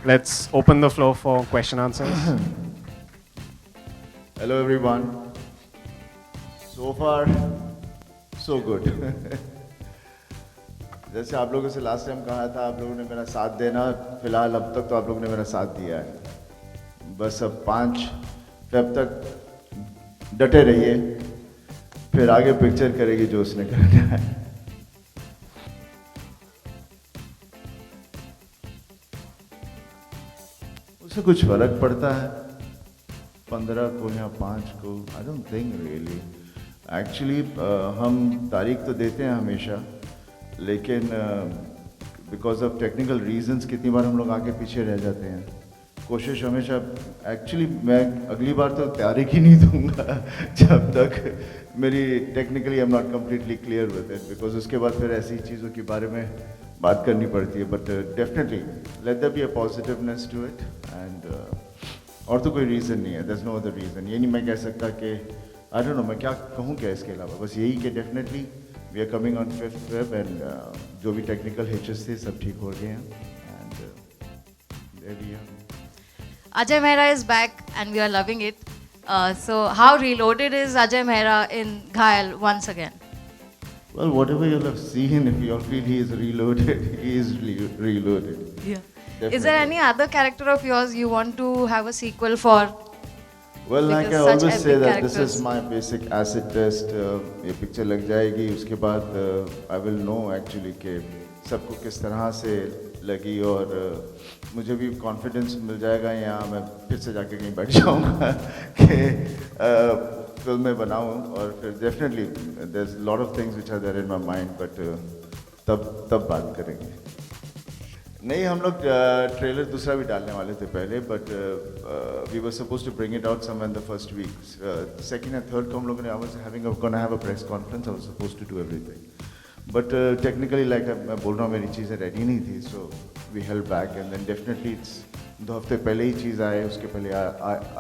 let's open the floor for question answers. Hello everyone. So far, so good. जैसे आप लोगों से last time कहा था, आप लोगों ने मेरा साथ देना, फिलहाल अब तक तो आप लोगों ने मेरा साथ दिया है। बस अब 5 फेब तक डटे रहिए, फिर आगे पिक्चर करेगी जो उसने करना है। उससे कुछ फर्क पड़ता है 15 को या 5 को? I don't think really. Actually हम तारीख तो देते हैं हमेशा, लेकिन बिकॉज ऑफ टेक्निकल रीजंस कितनी बार हम लोग आगे पीछे रह जाते हैं। कोशिश हमेशा, एक्चुअली मैं अगली बार तो तारीख ही नहीं दूंगा जब तक मेरी technically I am not completely clear with it, because उसके बाद फिर ऐसी चीज़ों के बारे में बात करनी पड़ती है। But definitely let there be a positiveness to it and और तो कोई रीज़न नहीं है, there is no other reason. ये नहीं मैं कह सकता कि आई डोंट नो मैं क्या कहूँ क्या इसके अलावा, बस यही कि definitely we are coming on 5th Feb and जो भी टेक्निकल हिचेस थे सब ठीक हो गए हैं and there we are. Ajay Mehra is back and we are loving it. So how reloaded is Ajay Mehra in Ghayal once again? Well, whatever you'll have seen, if you all feel he is reloaded, he is reloaded. Yeah. Definitely. Is there any other character of yours you want to have a sequel for? Well, like I Because such always say epic that this characters. is my basic acid test. ये picture लग जाएगी, उसके बाद I will know actually कि सबको किस तरह से लगी और मुझे भी कॉन्फिडेंस मिल जाएगा, या मैं फिर से जाके कहीं बैठ जाऊँगा कि फिल्में बनाऊँ और फिर definitely there is lot of things which are there in my mind, but तब बात करेंगे। नहीं, हम लोग ट्रेलर दूसरा भी डालने वाले थे पहले, but we were suppose to bring it out somewhere in the first week. Second and third को हम लोगों ने I was gonna have a press conference, I was suppose to do everything, but technically like मैं बोल रहा हूँ मेरी चीज़ें रेडी नहीं थी, so we held back and then definitely it's 2 हफ्ते पहले ही चीज़ आए, उसके पहले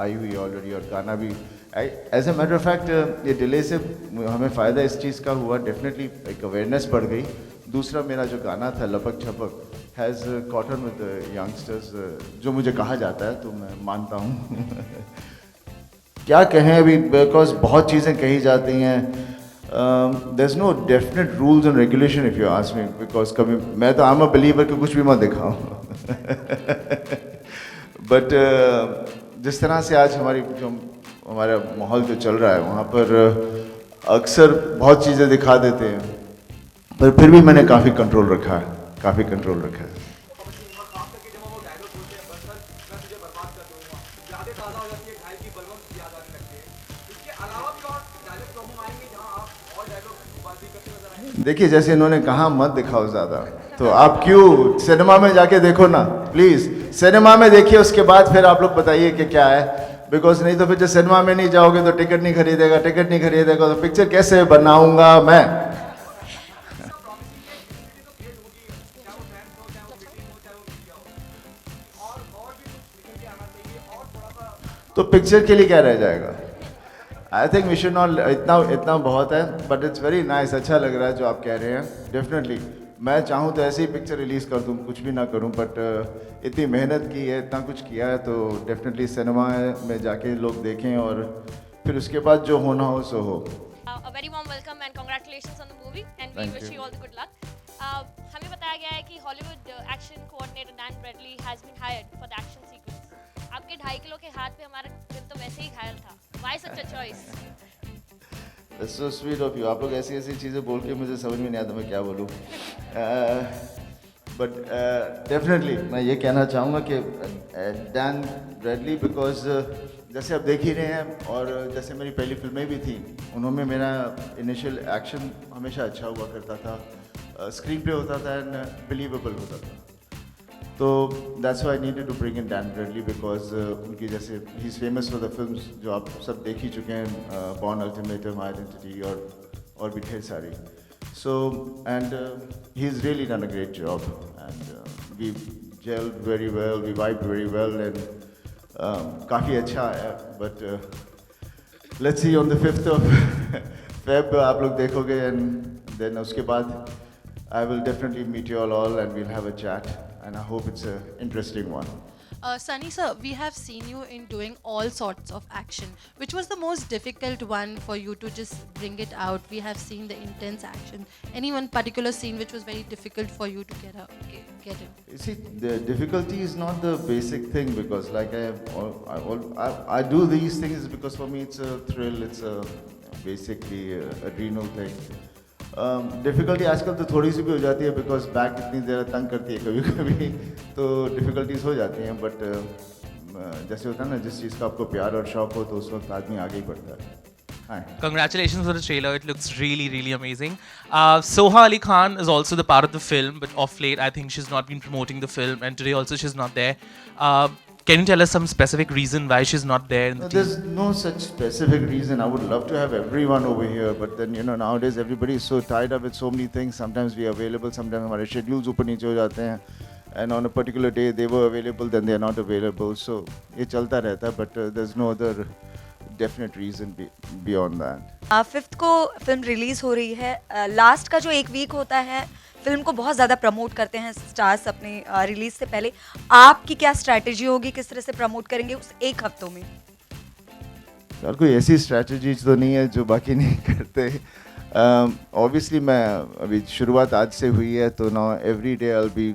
आई हुई ऑलरेडी, और गाना भी as a matter of fact ये डिले से हमें फ़ायदा इस चीज़ का हुआ, डेफिनेटली एक अवेयरनेस बढ़ गई। दूसरा मेरा जो गाना था लपक छपक हैज़ कॉटन विद यंगस्टर्स, जो मुझे कहा जाता है तो मैं मानता हूँ। क्या कहें अभी, बिकॉज बहुत चीज़ें कही जाती हैं। There's no definite rules and regulation if you ask me, because कभी मैं तो I'm a believer कि कुछ भी मत दिखाओ। But जिस तरह से आज हमारा माहौल जो चल रहा है वहाँ पर अक्सर बहुत चीज़ें दिखा देते हैं, पर फिर भी मैंने काफ़ी कंट्रोल रखा है। देखिए, जैसे इन्होंने कहा मत दिखाओ ज़्यादा, तो आप क्यों सिनेमा में जाके देखो ना, प्लीज़ सिनेमा में देखिए, उसके बाद फिर आप लोग बताइए कि क्या है, बिकॉज नहीं तो फिर जब सिनेमा में नहीं जाओगे तो टिकट नहीं खरीदेगा तो पिक्चर कैसे बनाऊंगा मैं। तो पिक्चर के लिए क्या रह जाएगा? I think we should not, इतना बहुत है, बट इट्स वेरी नाइस, अच्छा लग रहा है जो आप कह रहे हैं। डेफिनेटली मैं चाहूँ तो ऐसे ही पिक्चर रिलीज़ कर दूँ, कुछ भी ना करूँ, बट इतनी मेहनत की है, इतना कुछ किया है, तो डेफिनेटली सिनेमा में जाके लोग देखें और फिर उसके बाद जो होना हो सो हो। A very warm welcome and congratulations on the movie and we Thank wish you. you all the good luck. हमें बताया गया है कि Hollywood action coordinator Dan Bradley has been hired for the action sequence. आपके 2.5 kilo के हाथ पे हमारा दिल तो वैसे ही घायल था। Why such a choice? That's so sweet of you. आप लोग ऐसी चीज़ें बोल के मुझे समझ में नहीं आता मैं क्या बोलूँ, बट डेफिनेटली मैं ये कहना चाहूँगा कि डैन ब्रैडली, बिकॉज जैसे आप देख ही रहे हैं और जैसे मेरी पहली फिल्में भी थी, उन्होंने मेरा इनिशियल एक्शन हमेशा अच्छा हुआ करता था, स्क्रीन पे होता था एंड बिलीवेबल होता था, तो that's why I needed to bring in Dan Bradley, because उनकी जैसे he is famous for the films जो आप सब देख ही चुके हैं, बॉर्न अल्टीमेटम, आइडेंटिटी और भी ढेर सारी, so and he is really done a great job and we gelled very well, we vibed very well and काफ़ी अच्छा है, but let's see on the 5th of Feb आप लोग देखोगे एंड देन उसके बाद I will definitely meet you all and we'll have a chat and I hope it's an interesting one. Sunny sir, we have seen you in doing all sorts of action. Which was the most difficult one for you to just bring it out? We have seen the intense action. Any one particular scene which was very difficult for you to get in? You see, the difficulty is not the basic thing because, like I do these things because for me it's a thrill. It's a basically adrenal thing. Difficulty आजकल तो थोड़ी सी भी हो जाती है because back इतनी देर तंग करती है कभी कभी तो डिफ़िकल्टीज हो जाती हैं बट जैसे होता है ना जिस चीज़ का आपको प्यार और शौक हो तो उस वक्त आदमी आगे ही बढ़ता है. Hi. Congratulations for the trailer. It looks really, really amazing. Soha Ali Khan is also the part of the film, but off late, I think she's not been promoting the film, and today also she's not there. Can you tell us some specific reason why she's not there in the team? There's no such specific reason. I would love to have everyone over here, but then nowadays everybody is so tied up with so many things. Sometimes we are available, sometimes हमारे schedules ऊपर नीचे हो जाते हैं, and on a particular day they were available, then they are not available. So ये चलता रहता है, but there's no other definite reason beyond that. 5th को फिल्म रिलीज हो रही है. लास्ट का जो एक वीक होता है फिल्म को बहुत ज़्यादा प्रमोट करते हैं स्टार्स अपने रिलीज से पहले. आपकी क्या स्ट्रैटेजी होगी, किस तरह से प्रमोट करेंगे उस एक हफ्तों में? यार कोई ऐसी स्ट्रैटेजी तो नहीं है जो बाकी नहीं करते. ऑब्वियसली मैं अभी शुरुआत आज से हुई है तो now every day I will be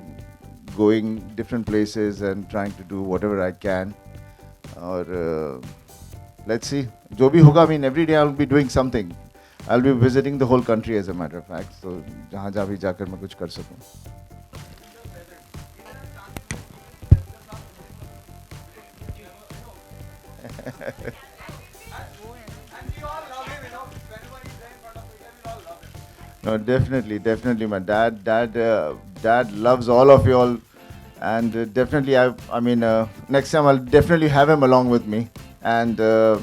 going different places and trying to do whatever I can. और let's see जो भी होगा. I mean every day I'll be doing something. I'll be visiting the whole country as a matter of fact. So जहाँ जहाँ भी जाकर मैं कुछ कर सकूँ. No, definitely. My dad loves all of you all, and definitely I mean next time I'll definitely have him along with me. And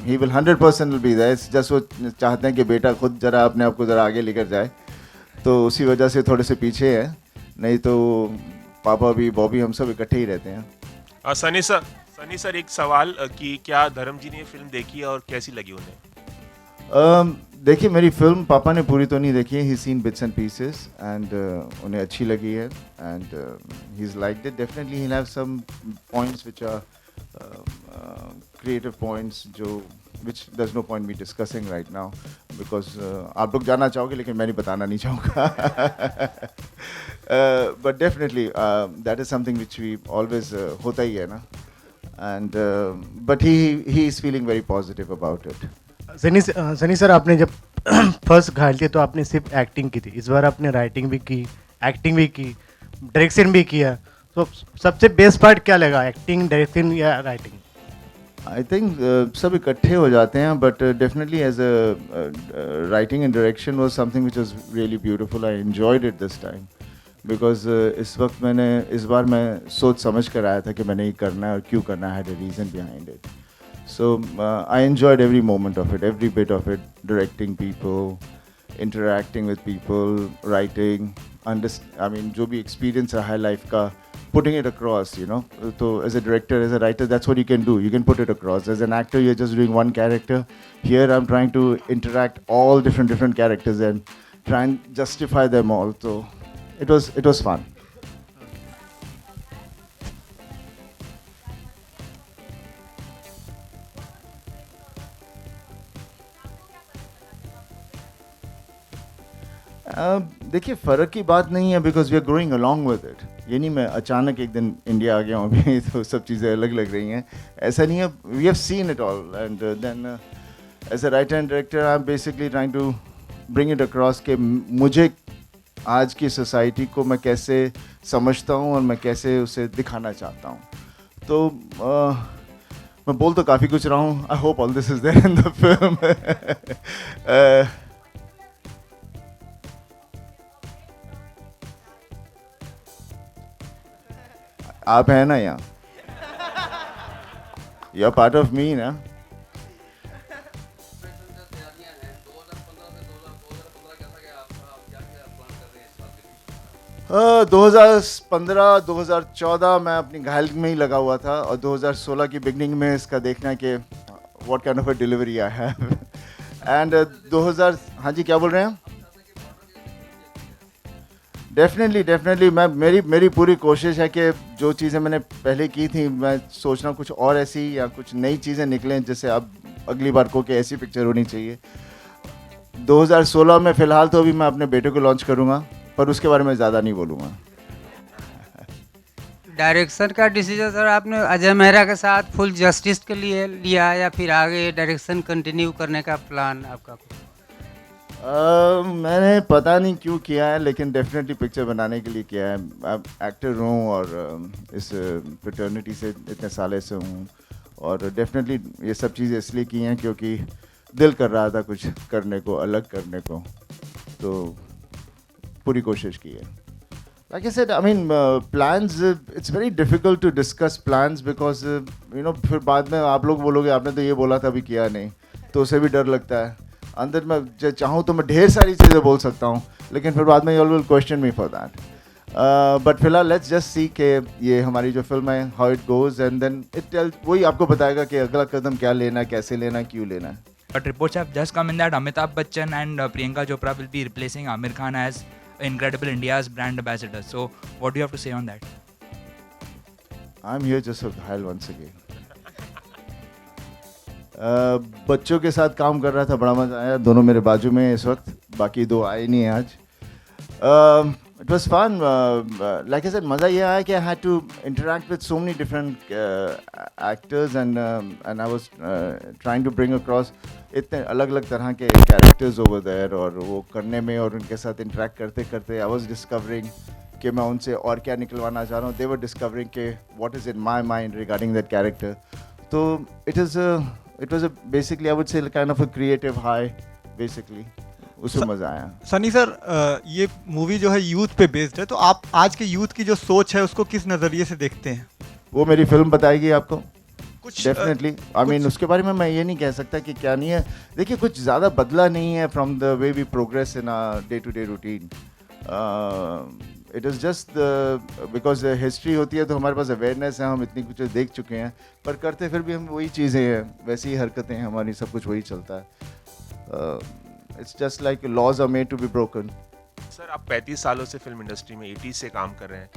he will 100% will be there. It's just वो चाहते हैं कि बेटा खुद जरा अपने आप को जरा आगे लेकर जाए तो उसी वजह से थोड़े से पीछे है. नहीं तो पापा भी बॉबी हम सब इकट्ठे ही रहते हैं. सनी सर एक सवाल कि क्या धर्म जी ने ये फिल्म देखी है और कैसी लगी उन्हें? देखिए मेरी फिल्म पापा ने पूरी तो नहीं देखी है. He seen bits and pieces and उन्हें अच्छी लगी है and he is liked it. Definitely he will have some points which are creative points which there's no point me discussing right now because आप लोग जानना चाहोगे लेकिन मैं नहीं बताना नहीं चाहूँगा. But definitely that is something which we always होता ही है ना. And but he is feeling very positive about it. Sunny sir आपने जब फर्स्ट घायल थे तो आपने सिर्फ एक्टिंग की थी. इस बार आपने राइटिंग भी की, एक्टिंग भी की, डायरेक्शन भी किया. तो सबसे बेस्ट पार्ट क्या लगा, एक्टिंग, डायरेक्शन या राइटिंग? आई थिंक सब इकट्ठे हो जाते हैं but definitely as a writing and direction was something which was really beautiful. I enjoyed it this time because इस बार मैं सोच समझ कर आया था कि मैंने ये करना है और क्यों करना है. Had a reason behind it. So I enjoyed every moment of it, every bit of it. Directing people, interacting with people, writing, I mean जो भी एक्सपीरियंस रहा है लाइफ का, putting it across, So as a director, as a writer, that's what you can do. You can put it across. As an actor, you're just doing one character. Here, I'm trying to interact all different characters and try and justify them all. So it was fun. देखिए फ़र्क की बात नहीं है because we are growing along with it. ये नहीं मैं अचानक एक दिन इंडिया आ गया हूँ अभी तो सब चीज़ें अलग लग रही हैं, ऐसा नहीं है. We have seen it all and then as a writer and director I am basically trying to bring it across कि मुझे आज की सोसाइटी को मैं कैसे समझता हूँ और मैं कैसे उसे दिखाना चाहता हूँ. तो मैं बोल तो काफ़ी कुछ रहा हूँ. I hope all this is there in the film. आप हैं ना यहाँ, you are part of me ना. Uh, 2015 2014 मैं अपनी घायल में ही लगा हुआ था और 2016 की बिगनिंग में इसका देखना कि what kind of a delivery I have. And 2000 हाँ जी क्या बोल रहे हैं? डेफिनेटली मैं मेरी पूरी कोशिश है कि जो चीज़ें मैंने पहले की थी, मैं सोच रहा हूँ कुछ और ऐसी या कुछ नई चीज़ें निकलें जिससे अब अगली बार को कि ऐसी पिक्चर होनी चाहिए। 2016 में फ़िलहाल तो अभी मैं अपने बेटे को लॉन्च करूँगा, पर उसके बारे में ज़्यादा नहीं बोलूँगा। डायरेक्शन का डिसीजन सर आपने अजय मेहरा के साथ फुल जस्टिस के लिए लिया या फिर आगे डायरेक्शन कंटिन्यू करने का प्लान आपका? मैंने पता नहीं क्यों किया है, लेकिन डेफिनेटली पिक्चर बनाने के लिए किया है। अब एक्टर हूँ और इस फ्रेटर्निटी से इतने साले से हूँ, और डेफिनेटली ये सब चीज़ें इसलिए की हैं क्योंकि दिल कर रहा था कुछ करने को, अलग करने को, तो पूरी कोशिश की है। Like I said, I mean, plans, it's very difficult to discuss plans because, फिर बाद में आप लोग बोलोगे आपने तो ये बोला था अभी किया नहीं, तो उसे भी डर लगता है। अंदर मैं चाहूँ तो मैं ढेर सारी चीज़ें बोल सकता हूँ, लेकिन फिर बाद में you all will question me for that. But फिलहाल let's just see कि ये हमारी जो फिल्म है how it goes, and then it tells, वही आपको बताएगा कि अगला कदम क्या लेना है, कैसे लेना है, क्यों लेना है। But reports have just come in that Amitabh Bachchan and Priyanka Chopra will be replacing Amir Khan as Incredible India's brand ambassador. So, what do you have to say on that? I'm here just for Ghayal once again. बच्चों के साथ काम कर रहा था, बड़ा मज़ा आया। दोनों मेरे बाजू में इस वक्त, बाकी दो आए नहीं हैं आज। It was fun. Like I said, मज़ा ये आया कि I had to interact with so many different actors and I was trying to bring across इतने अलग अलग तरह के characters over there, और वो करने में और उनके साथ interact करते करते I was discovering कि मैं उनसे और क्या निकलवाना चाह रहा हूँ. They were discovering कि what is in my mind regarding that character. तो it was a basically I would say kind of a creative high basically. उसमें मजा आया. सनी सर, ये मूवी जो है यूथ पे बेस्ड है, तो आप आज के यूथ की जो सोच है उसको किस नज़रिए से देखते हैं? वो मेरी फिल्म बताएगी आपको कुछ डेफिनेटली. आई मीन उसके बारे में मैं ये नहीं कह सकता कि क्या नहीं है. देखिए कुछ ज़्यादा बदला नहीं है from the way we progress in our day to day routine. It is just because history होती है तो हमारे पास अवेयरनेस है, हम इतनी कुछ देख चुके हैं, पर करते फिर भी हम वही चीज़ें हैं, वैसी ही हरकतें हैं हमारी, सब कुछ वही चलता है. It's just like laws are made to be broken. Sir आप 35 सालों से फिल्म इंडस्ट्री में 80s से काम कर रहे हैं.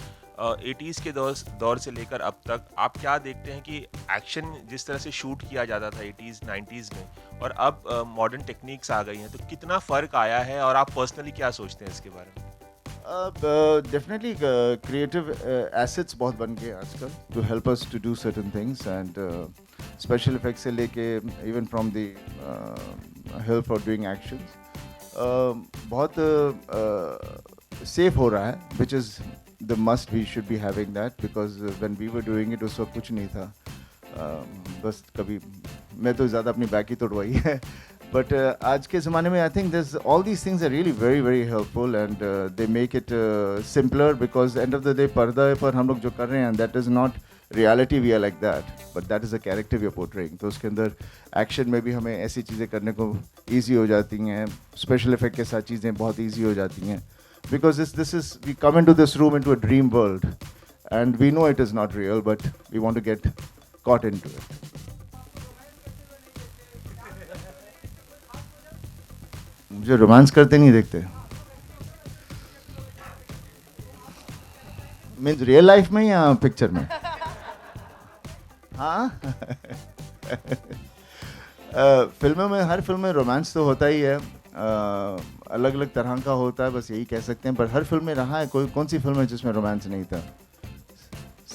80s के दौर से लेकर अब तक आप क्या देखते हैं कि एक्शन जिस तरह से शूट किया जाता था 80s 90s में और अब मॉडर्न टेक्निक्स आ गई हैं, तो कितना फ़र्क आया है और आप पर्सनली क्या सोचते हैं इसके बारे में? Definitely creative assets बहुत बन गए आजकल to help us to do certain things, and special effects से लेके even from the help for doing actions बहुत safe हो रहा है, which is the must. We should be having that because when we were doing it उस वक्त कुछ नहीं था. बस कभी मैं तो ज़्यादा अपनी बैक ही तोड़वाई है. But आज के ज़माने में I think there's all these things are really very very helpful, and they make it simpler because end of the day पर्दा पर हम लोग जो कर रहे हैं that is not reality, we are like that, but that is a character we are portraying. तो उसके अंदर एक्शन में भी हमें ऐसी चीज़ें करने को ईजी हो जाती हैं, स्पेशल इफेक्ट के साथ चीज़ें बहुत ईजी हो जाती हैं, because this is we come into this room into a dream world and we know it is not real, but we want to get caught into it. मुझे रोमांस करते नहीं देखते. मीन्स रियल लाइफ में या picture में? हाँ. फिल्मों में, हर फिल्म में रोमांस तो होता ही है, अलग अलग तरह का होता है, बस यही कह सकते हैं. पर हर फिल्म में रहा है, कौन सी फिल्म है जिसमें रोमांस नहीं था?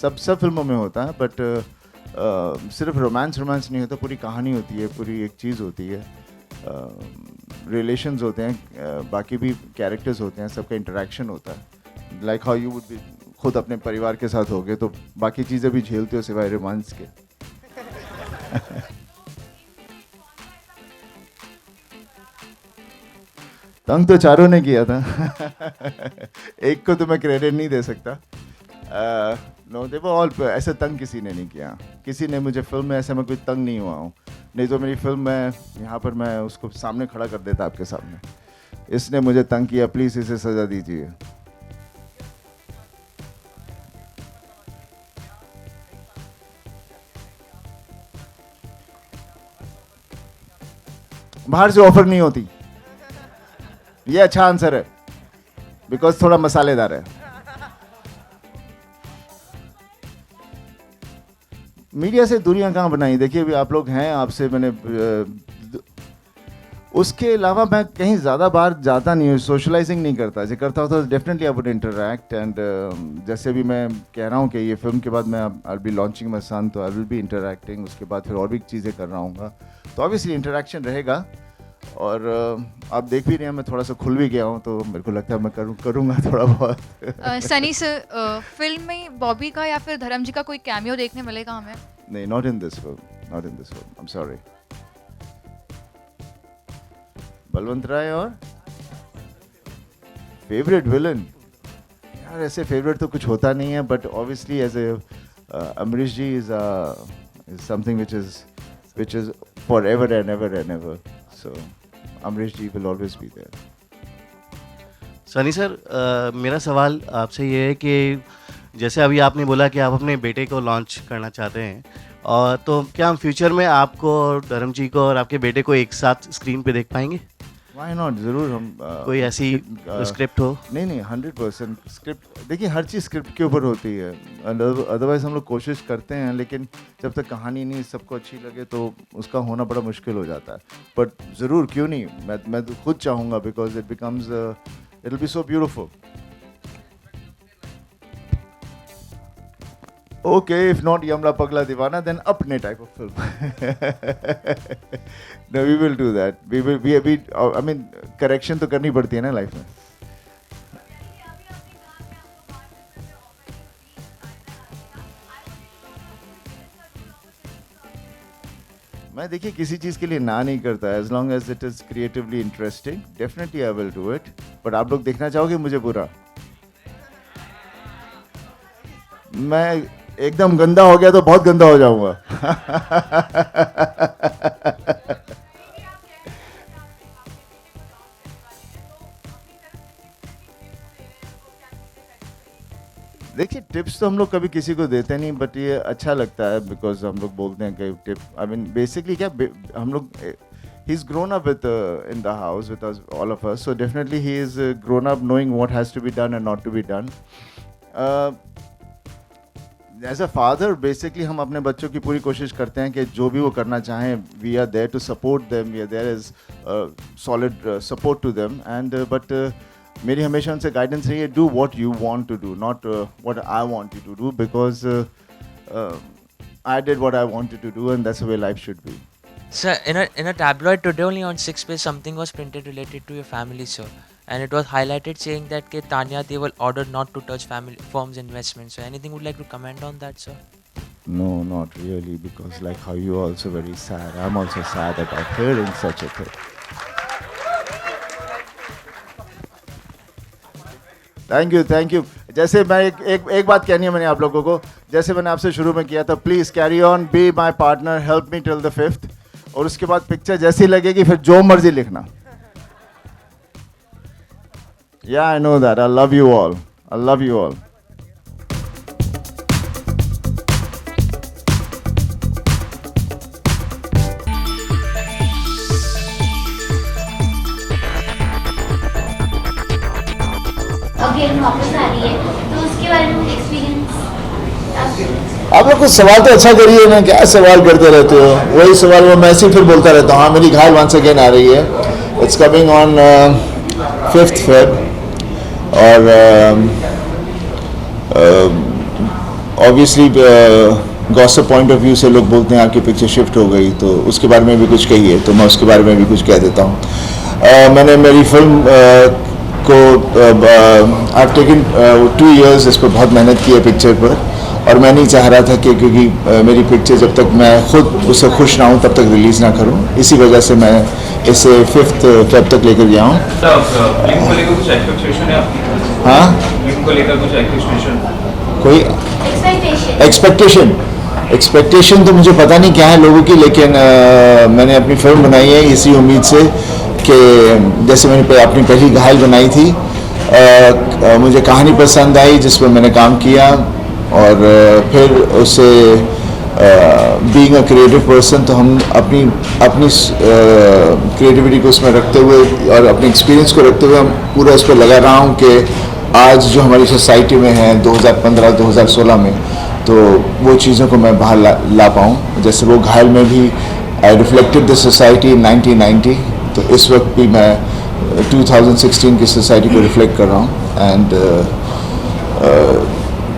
सब फिल्मों में होता है, बट सिर्फ रोमांस नहीं होता, पूरी कहानी होती है, पूरी एक चीज़ होती है, रिलेशंस होते हैं, बाकी भी कैरेक्टर्स होते हैं, सबका इंटरेक्शन होता है. Like how you would be खुद अपने परिवार के साथ हो गए तो बाकी चीज़ें भी झेलते हो सिवाय रोमांस के. तंग तो चारों ने किया था. एक को तो मैं क्रेडिट नहीं दे सकता. No, they were all. ऐसे तंग किसी ने नहीं किया. किसी ने मुझे फिल्म में ऐसे मैं कोई तंग नहीं हुआ हूँ. नहीं तो मेरी फिल्म में यहाँ पर मैं उसको सामने खड़ा कर देता आपके सामने. इसने मुझे तंग किया, प्लीज़ इसे सज़ा दीजिए. बाहर से ऑफर नहीं होती. ये अच्छा आंसर है. बिकॉज थोड़ा मसालेदार है। मीडिया से दूरियां कहाँ बनाई, देखिए अभी आप लोग हैं, आपसे मैंने उसके अलावा मैं कहीं ज़्यादा बार जाता नहीं हूँ, सोशलाइजिंग नहीं करता। जो करता होता तो definitely I would interact and जैसे भी मैं कह रहा हूँ कि ये फिल्म के बाद मैं आई बी लॉन्चिंग माय सन, तो आई विल बी इंटरैक्टिंग। उसके बाद फिर और भी चीज़ें कर रहा हूँ, तो ऑब्वियसली इंटरैक्शन रहेगा। और आप देख भी रहे हैं मैं थोड़ा सा खुल भी गया हूँ, तो मेरे को लगता है मैं करूँगा थोड़ा बहुत। सनी सर, फिल्म में बॉबी का या फिर धर्म जी का कोई कैमियो देखने मिलेगा हमें? नहीं, not in this film, not in this film, I am sorry. Balwant Rai और फेवरेट विलन, यार ऐसे फेवरेट तो कुछ होता नहीं है, but obviously as a Amrish ji is something which is forever and ever and ever, so Amrish ji will always be there. Sunny sir, मेरा सवाल आपसे ये है कि जैसे अभी आपने बोला कि आप अपने बेटे को लॉन्च करना चाहते हैं, और तो क्या हम फ्यूचर में आपको और धर्म जी को और आपके बेटे को एक साथ स्क्रीन पे देख पाएंगे? Why not? ज़रूर। हम कोई ऐसी स्क्रिप्ट हो? नहीं 100% स्क्रिप्ट, देखिए हर चीज़ स्क्रिप्ट के ऊपर होती है, अदरवाइज हम लोग कोशिश करते हैं, लेकिन जब तक कहानी नहीं सबको अच्छी लगे तो उसका होना बड़ा मुश्किल हो जाता है। बट ज़रूर, क्यों नहीं, मैं तो खुद चाहूँगा, because it becomes it will be so beautiful. Okay, if not Yamla Pagla Divana, then apne type of film. No, we will do that. I mean, correction तो करनी पड़ती है ना लाइफ में। मैं देखिए किसी चीज़ के लिए ना नहीं करता, as long as it is creatively interesting, definitely I will do it. But आप लोग देखना चाहोगे मुझे बुरा? मैं एकदम गंदा हो गया तो बहुत गंदा हो जाऊंगा। देखिए टिप्स तो हम लोग कभी किसी को देते नहीं, बट ये अच्छा लगता है बिकॉज हम लोग बोलते हैं कि टिप, आई मीन बेसिकली क्या हम लोग, he's grown up with in the house with us, all of us, so definitely he is grown up knowing what has to be done and not to be done. As a father basically हम अपने बच्चों की पूरी कोशिश करते हैं कि जो भी वो करना चाहें, we are there to support them, we are there as solid support to them, and but मेरी हमेशा उनसे गाइडेंस रही है, do what you want to do, not what I want you to do, because I did what I wanted to do and that's the way life should be. Sir, in a tabloid today only on 6 page something was printed related to your family, sir. And it was highlighted saying that ke Tanya Deol ordered not to touch family firms' investments. So anything would like to comment on that, sir? No, not really, because like how you are also very sad. I'm also sad about hearing such a thing. Thank you. जैसे मैं एक बात कहनी है मैंने आप लोगों को, जैसे मैंने आपसे शुरू में किया था, please carry on, be my partner, help me till the 5th, और उसके बाद पिक्चर जैसी लगेगी फिर जो मर्जी लिखना. Yeah, I know that. I love you all. I love you all. Again वापस आ रही है, तो उसके बारे में एक्सपीरियंस आप लोग कुछ सवाल तो अच्छा करिए ना, क्या सवाल करते रहते हो, वही सवाल वो मैं ऐसे फिर बोलता रहता हूँ. हाँ, मेरी घायल वंस अगेन आ रही है. It's coming on 5th Feb. और obviously gossip point of view से लोग बोलते हैं आपकी पिक्चर शिफ्ट हो गई, तो उसके बारे में भी कुछ कहिए, तो मैं उसके बारे में भी कुछ कह देता हूँ. मैंने मेरी फिल्म को आई टेकन 2 years इस पर बहुत मेहनत की है पिक्चर पर, और मैं नहीं चाह रहा था कि क्योंकि मेरी पिक्चर जब तक मैं खुद उससे खुश ना हूँ तब तक रिलीज़ ना करूँ, इसी वजह से मैं इसे 5th Feb तक लेकर गया हूँ. हाँ, कोई एक्सपेक्टेशन तो मुझे पता नहीं क्या है लोगों की, लेकिन मैंने अपनी फिल्म बनाई है इसी उम्मीद से कि जैसे मैंने अपनी पहली घायल बनाई थी, मुझे कहानी पसंद आई जिस पर मैंने काम किया, और फिर उसे बीइंग अ क्रिएटिव पर्सन, तो हम अपनी अपनी क्रिएटिविटी को उसमें रखते हुए और अपने एक्सपीरियंस को रखते हुए हम पूरा इस पर लगा रहा हूँ कि आज जो हमारी सोसाइटी में है 2015-2016 में, तो वो चीज़ों को मैं बाहर ला पाऊँ। जैसे वो घायल में भी आई रिफ्लेक्टेड द सोसाइटी इन 1990, तो इस वक्त भी मैं 2016 की सोसाइटी को रिफ्लेक्ट कर रहा हूँ। एंड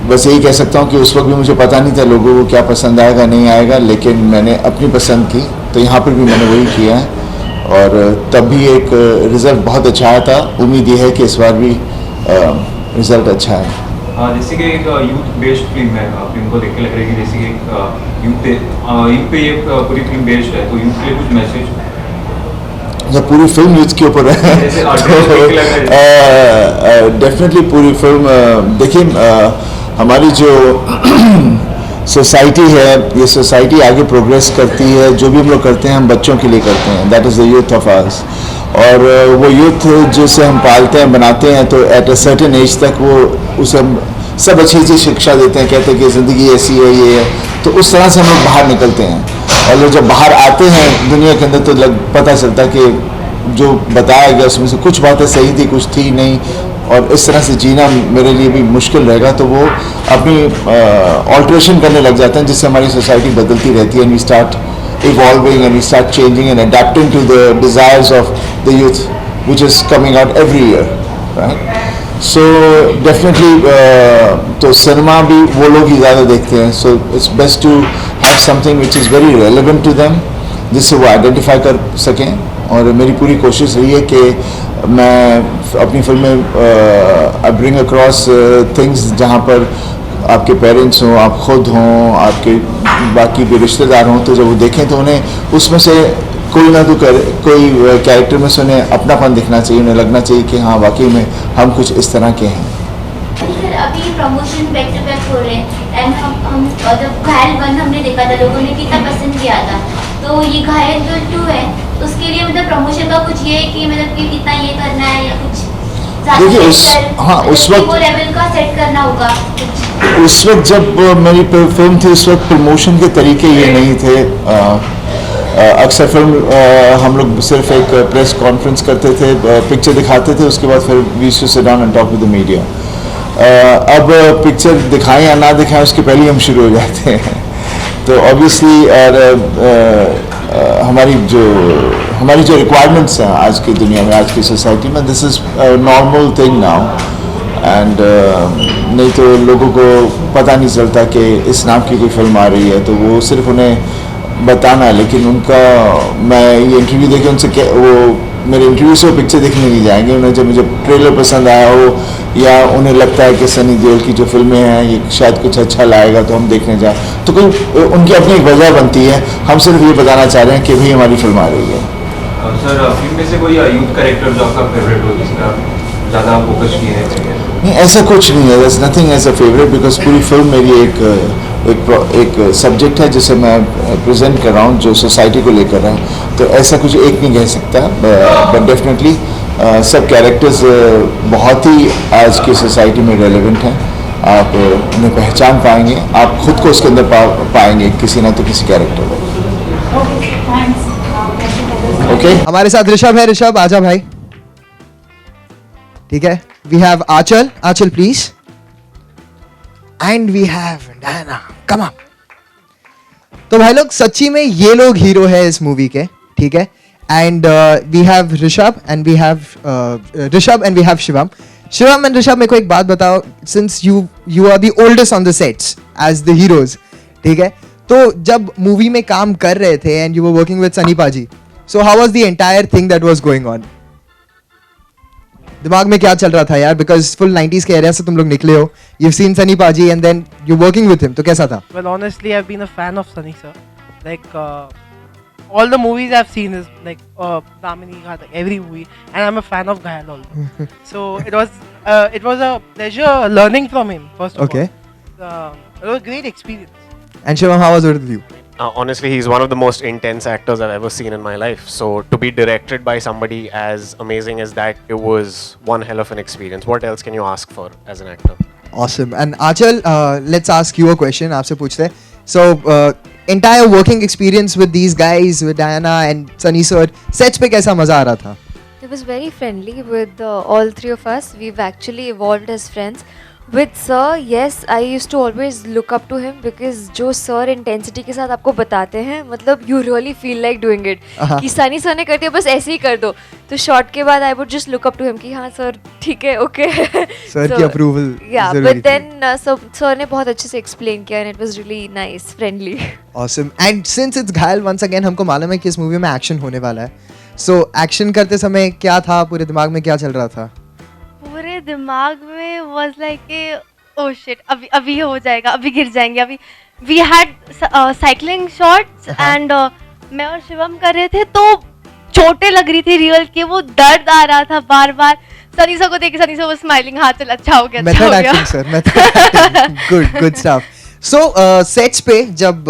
बस यही कह सकता हूँ कि उस वक्त भी मुझे पता नहीं था लोगों को क्या पसंद आएगा नहीं आएगा, लेकिन मैंने अपनी पसंद की, तो यहाँ पर भी मैंने वही किया है और तब भी एक रिज़ल्ट बहुत अच्छा आया था। उम्मीद ये है कि इस बार भी रिज़ल्ट अच्छा है। जैसे कि एक यूथ बेस्ड फिल्म है, फिल्म को देख के लग रहा है कि जैसे कि एक यूथ पे ये पूरी फिल्म बेस्ड है, तो यूथ के लिए कुछ मैसेज? जब पूरी फिल्म यूथ के ऊपर है डेफिनेटली पूरी फिल्म देखिए, हमारी जो सोसाइटी है, ये सोसाइटी आगे प्रोग्रेस करती है। जो भी हम लोग करते हैं हम बच्चों के लिए करते हैं, that is the youth of hours. और वो यूथ जिसे हम पालते हैं बनाते हैं, तो एट अ सर्टेन एज तक वो उसे हम सब अच्छी अच्छी शिक्षा देते हैं, कहते हैं कि ज़िंदगी ऐसी है, ये है, तो उस तरह से हम लोग बाहर निकलते हैं। और लोग जब बाहर आते हैं दुनिया के अंदर, तो पता चलता है कि जो बताया गया उसमें से कुछ बातें सही थी, कुछ थी नहीं, और इस तरह से जीना मेरे लिए भी मुश्किल रहेगा। तो वो अपनी ऑल्ट्रेशन करने लग जाते हैं, जिससे हमारी सोसाइटी बदलती रहती है। And we start evolving and we start changing and adapting to the desires of the youth, which is coming out every year, right? So definitely तो सिनेमा भी वो लोग ही ज़्यादा देखते हैं, so it's best to have something which is very relevant to them, जिससे वो identify कर सकें। और मेरी पूरी कोशिश रही है कि मैं अपनी फिल्म में आई ब्रिंग अक्रॉस थिंग्स जहाँ पर आपके पेरेंट्स हों, आप खुद हों, आपके बाकी भी रिश्तेदार हों, तो जब वो देखें तो उन्हें उसमें से कोई ना कोई कैरेक्टर में से उन्हें अपनापन दिखना चाहिए, उन्हें लगना चाहिए कि हाँ वाकई में हम कुछ इस तरह के हैं। सर अभी प्रमोशन बैक टू बैक हो रहे हैं एंड हम जब घायल 1 हमने देखा था, लोगों ने कितना पसंद किया था, तो ये घायल जो 2 है उसके लिए मतलब प्रमोशन का कुछ ये है कि मतलब कि इतना ये करना है या कुछ देखिए उस वक्त वो लेवल का सेट करना होगा? उस वक्त जब मेरी फिल्म थी, उस वक्त प्रमोशन के तरीके ये नहीं थे। अक्सर फिल्म हम लोग सिर्फ एक प्रेस कॉन्फ्रेंस करते थे, पिक्चर दिखाते थे, उसके बाद फिर we used to sit down and talk with the media. अब पिक्चर दिखाएं या ना दिखाएं उसके पहले ही हम शुरू हो जाते हैं। तो ऑब्वियसली हमारी जो रिक्वायरमेंट्स हैं आज की दुनिया में, आज की सोसाइटी में, this is normal thing now. And नहीं तो लोगों को पता नहीं चलता कि इस नाम की कोई फिल्म आ रही है, तो वो सिर्फ उन्हें बताना है। लेकिन उनका मैं ये इंटरव्यू देखे उनसे वो मेरे इंटरव्यू से वो पिक्चर देखने नहीं जाएंगे। उन्हें जब मुझे ट्रेलर पसंद आया हो या उन्हें लगता है कि सनी देओल की जो फिल्में हैं ये शायद कुछ अच्छा लाएगा तो हम देखने जाएं, तो कोई उनकी अपनी एक वजह बनती है। हम सिर्फ ये बताना चाह रहे हैं कि भाई हमारी फिल्म आ रही है। सर फिल्म में से कोई यूथ कैरेक्टर जो आपका फेवरेट हो, जिसका ज़्यादा फोकस किया है? नहीं, ऐसा कुछ नहीं है, there's nothing as a favorite, because पूरी फिल्म मेरी एक सब्जेक्ट है जिसे मैं प्रेजेंट कर रहा हूँ, जो सोसाइटी को लेकर रहा है। तो ऐसा कुछ एक नहीं कह सकता, बट डेफिनेटली सब कैरेक्टर्स बहुत ही आज की सोसाइटी में रेलेवेंट हैं। आप उन्हें पहचान पाएंगे, आप खुद को उसके अंदर पाएंगे किसी ना तो किसी कैरेक्टर में। ओके, हमारे साथ ऋषभ है। ऋषभ आजा भाई। ठीक है, we have Aanchal please, and we have Diana, come up. तो भाई लोग सच्ची में ये लोग हीरो है इस मूवी के, ठीक है। And we have Rishabh and we have Shivam. Shivam and Rishabh, मेरे को एक बात बताओ, since you are the oldest on the sets as the heroes, ठीक है, तो जब मूवी में काम कर रहे थे and you were working with Sunny paji, so how was the entire thing that was going on? दिमाग में क्या चल रहा था यार, बिकॉज फुल 90s के एरिया से तुम लोग निकले हो, you seen Sunny paji and then you working with him, तो कैसा था? Well, honestly, I've been a fan of Sunny sir. Like all the movies I've seen is like Damini Ghat, every movie, and I'm a fan of Ghayal also. So it was a pleasure learning from him. First of all, it was a great experience. And Shivam, how was it with you? Honestly, he's one of the most intense actors I've ever seen in my life. So to be directed by somebody as amazing as that, it was one hell of an experience. What else can you ask for as an actor? Awesome. And Achal, let's ask you a question. आपसे पूछते हैं, So entire working experience with these guys, with Diana and Sunny sir, sets पे कैसा मजा आ रहा था? It was very friendly with all three of us. We've actually evolved as friends. With Sir, yes, I used to always look up to him because जो Sir intensity के साथ आपको बताते हैं, मतलब you really feel like doing it. कि Sunny sir ने कर दिया बस ऐसे ही कर दो. तो शॉट के बाद I would just look up to him कि हाँ सर ठीक है, okay. Sir की approval. Yeah, but then Sir ने बहुत अच्छे से explain किया and it was really nice, friendly. Awesome. And since it's घायल once again, हमको मालूम है कि इस मूवी में एक्शन होने वाला है. So एक्शन करते समय क्या था, पूरे दिमाग में क्या चल रहा था? पूरे दिमाग में वाज लाइक ओह शिट, अभी हो जाएगा, अभी गिर जाएंगे. अभी we had cycling shots and मैं और शिवम कर रहे थे तो चोटें लग रही थी रियल के, वो दर्द आ रहा था बार बार. सनी सर को देख के सनी सर वो स्माइलिंग, हाँ चल अच्छा हो गया, अच्छा हो गया. Method acting, good stuff. So sets पे जब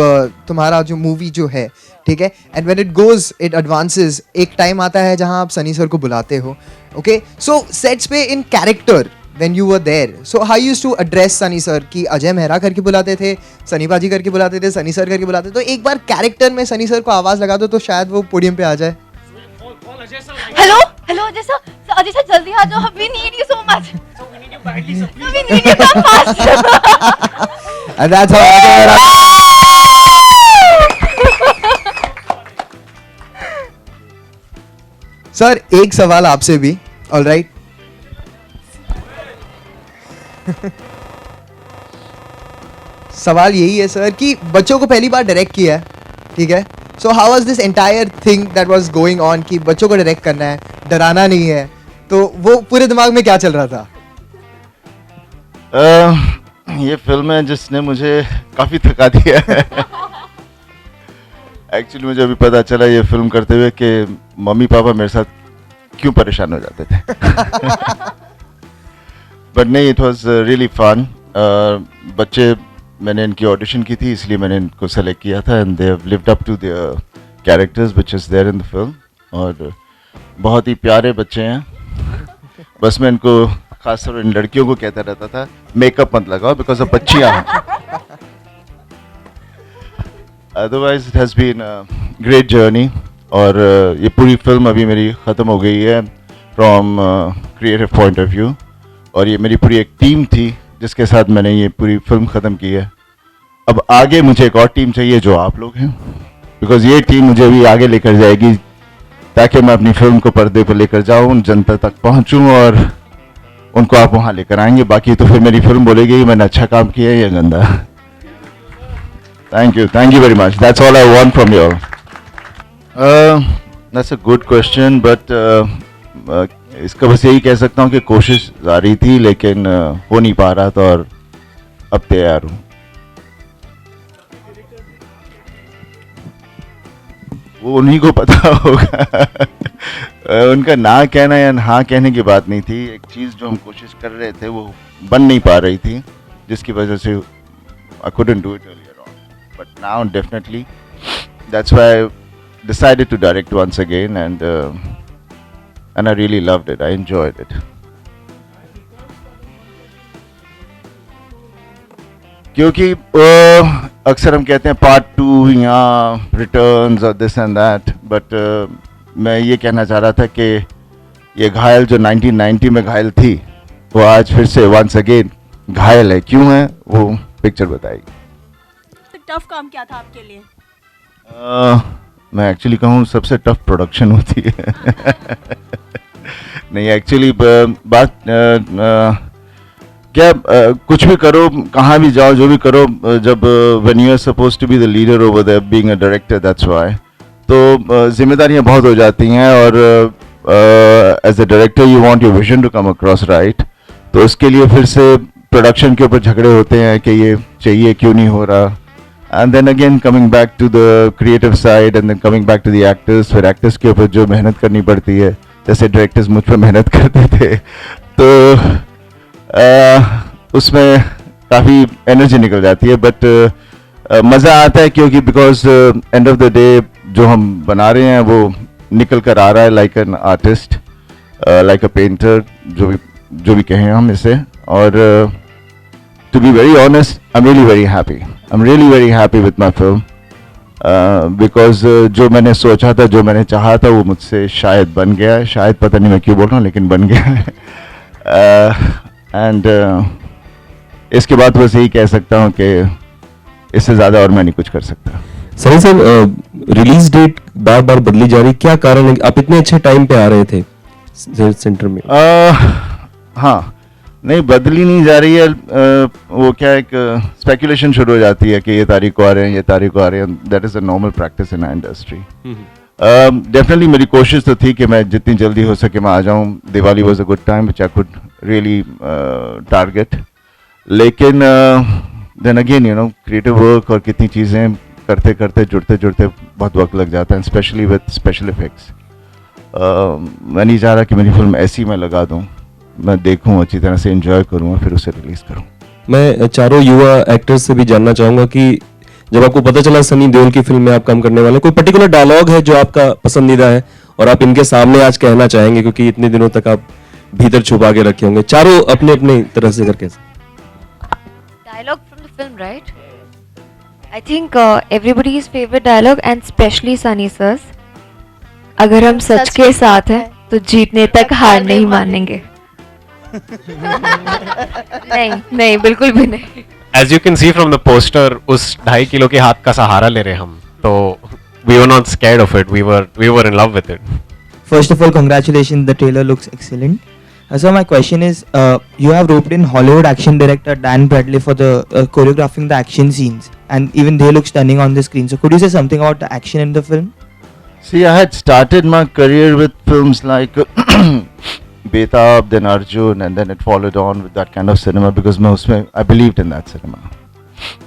तुम्हारा जो मूवी जो है, ठीक है, and when it goes it advances, एक टाइम आता है जहां आप सनी सर को बुलाते हो. ओके, सो सेट्स पे in character when you were there, so how used to address Sunny sir? कि अजय मेहरा करके बुलाते थे, सनी बाजी करके बुलाते थे, सनी सर करके बुलाते थे. तो एक बार कैरेक्टर में सनी सर को आवाज लगा दो तो शायद वो पोडियम पे आ जाए. हेलो हेलो अजय सर जल्दी आ जाओ, we need you so much. We need you so fast. And that's how Ajay Mehra. Sir एक सवाल आपसे भी, ऑलराइट. सवाल यही है सर कि बच्चों को पहली बार डायरेक्ट किया है, ठीक है. सो how was this entire thing that was going on कि बच्चों को डायरेक्ट करना है, डराना नहीं है, तो वो पूरे दिमाग में क्या चल रहा था? ये फिल्म है जिसने मुझे काफ़ी थका दिया है. एक्चुअली मुझे अभी पता चला ये फिल्म करते हुए कि मम्मी पापा मेरे साथ क्यों परेशान हो जाते थे. बट नहीं, इट वाज रियली फन. बच्चे, मैंने इनकी ऑडिशन की थी इसलिए मैंने इनको सेलेक्ट किया था and they have lived up to their characters which is there in the film. और बहुत ही प्यारे बच्चे हैं. बस मैं इनको खासतौर इन लड़कियों को कहता रहता था मेकअप मत लगाओ बिकॉज अब बच्चियां हैं. Otherwise it has been great journey. और ये पूरी फिल्म अभी मेरी ख़त्म हो गई है from creative point of view. और ये मेरी पूरी एक टीम थी जिसके साथ मैंने ये पूरी फिल्म ख़त्म की है. अब आगे मुझे एक और टीम चाहिए जो आप लोग हैं, बिकॉज ये टीम मुझे अभी आगे लेकर जाएगी ताकि मैं अपनी फिल्म को पर्दे पर लेकर जाऊँ, जनता तक पहुँचूँ और उनको आप वहाँ लेकर आएंगे. बाकी तो फिर मेरी फिल्म बोलेगी मैंने अच्छा काम किया है या गंदा. Thank you very much. That's all I want from you. That's a good question, but इसका बस यही कह सकता हूँ कि कोशिश जारी थी लेकिन हो नहीं पा रहा था और अब तैयार हूँ. वो उन्हीं को पता होगा. उनका ना कहना या हाँ कहने की बात नहीं थी. एक चीज़ जो हम कोशिश कर रहे थे वो बन नहीं पा रही थी जिसकी वजह से I couldn't do it earlier on. But now definitely that's why I decided to direct once again and I really loved it. I enjoyed it. क्योंकि अक्सर हम कहते हैं पार्ट 2 या रिटर्न्स और दिस एंड दैट, बट मैं ये कहना चाह रहा था कि ये घायल जो 1990 में घायल थी वो आज फिर से वंस अगेन घायल है. क्यों है वो पिक्चर बताएगी. तो टफ काम क्या था आपके लिए? मैं एक्चुअली कहूँ सबसे टफ प्रोडक्शन होती है. नहीं एक्चुअली बात क्या कुछ भी करो, कहाँ भी जाओ, जो भी करो, जब when you are supposed to be the leader over there being a director, that's why. तो जिम्मेदारियाँ बहुत हो जाती हैं और as a director you want your vision to come across right. तो उसके लिए फिर से प्रोडक्शन के ऊपर झगड़े होते हैं कि ये चाहिए क्यों नहीं हो रहा. And then again coming back to the creative side and then coming back to the actors. फिर एक्टर्स के ऊपर जो मेहनत करनी पड़ती है, जैसे डायरेक्टर्स मुझ पर मेहनत करते थे, तो उसमें काफ़ी एनर्जी निकल जाती है. बट मज़ा आता है क्योंकि because end of the day जो हम बना रहे हैं वो निकल कर आ रहा है like an artist, like a painter, जो भी कहें हम इसे. और to be very honest I am really very happy. I'm really very happy with my film because जो मैंने सोचा था, जो मैंने चाहा था, वो मुझसे शायद बन गया है. शायद पता नहीं मैं क्यों बोल रहा हूँ, लेकिन बन गया है. एंड इसके बाद बस यही कह सकता हूँ कि इससे ज़्यादा और मैं नहीं कुछ कर सकता. सनी सर, रिलीज डेट बार बार बदली जा रही, क्या कारण है? आप इतने अच्छे टाइम पे आ रहे थे सेंटर में. हाँ, नहीं बदली नहीं जा रही है. वो क्या एक स्पेकुलेशन शुरू हो जाती है कि ये तारीख को आ रहे हैं, ये तारीख को आ रहे हैं. That is a normal practice in industry. Definitely मेरी कोशिश तो थी कि मैं जितनी जल्दी हो सके मैं आ जाऊँ. Diwali was a good time which I could really target. लेकिन then again you know creative work और कितनी चीज़ें करते करते जुड़ते जुड़ते बहुत वक्त लग जाता है, स्पेशली विद स्पेशल इफेक्ट्स. मैं नहीं चाह रहा कि मेरी फिल्म ऐसी मैं लगा दूँ. मैं देखूँ, अच्छी तरह से एंजॉय करूँ और फिर उसे रिलीज़ करूँ. मैं चारों युवा एक्टर्स से भी जानना चाहूँगा कि जब आपको पता चला सनी देओल की फिल्म में आप काम करने वाले, कोई पर्टिकुलर डायलॉग है जो आपका पसंदीदा है और आप इनके सामने आज कहना चाहेंगे, क्योंकि इतने दिनों तक आप भीतर छुपा के रखे होंगे, चारों अपने अपने तरह से करके. Dialogue from the film, right? I think everybody's favorite dialogue and especially Sunny sir's. अगर हम सच के साथ हैं तो जीतने तक हार नहीं मानेंगे. नहीं बिल्कुल भी नहीं. As you can see from the poster, उस 2.5 किलो के हाथ का सहारा ले रहे हम, तो we were not scared of it. We were in love with it. First of all, congratulations. The trailer looks excellent. So my question is, you have roped in Hollywood action director Dan Bradley for the choreographing the action scenes, and even they look stunning on the screen. So could you say something about the action in the film? See, I had started my career with films like Betab, then Arjun, and then it followed on with that kind of cinema because I believed in that cinema.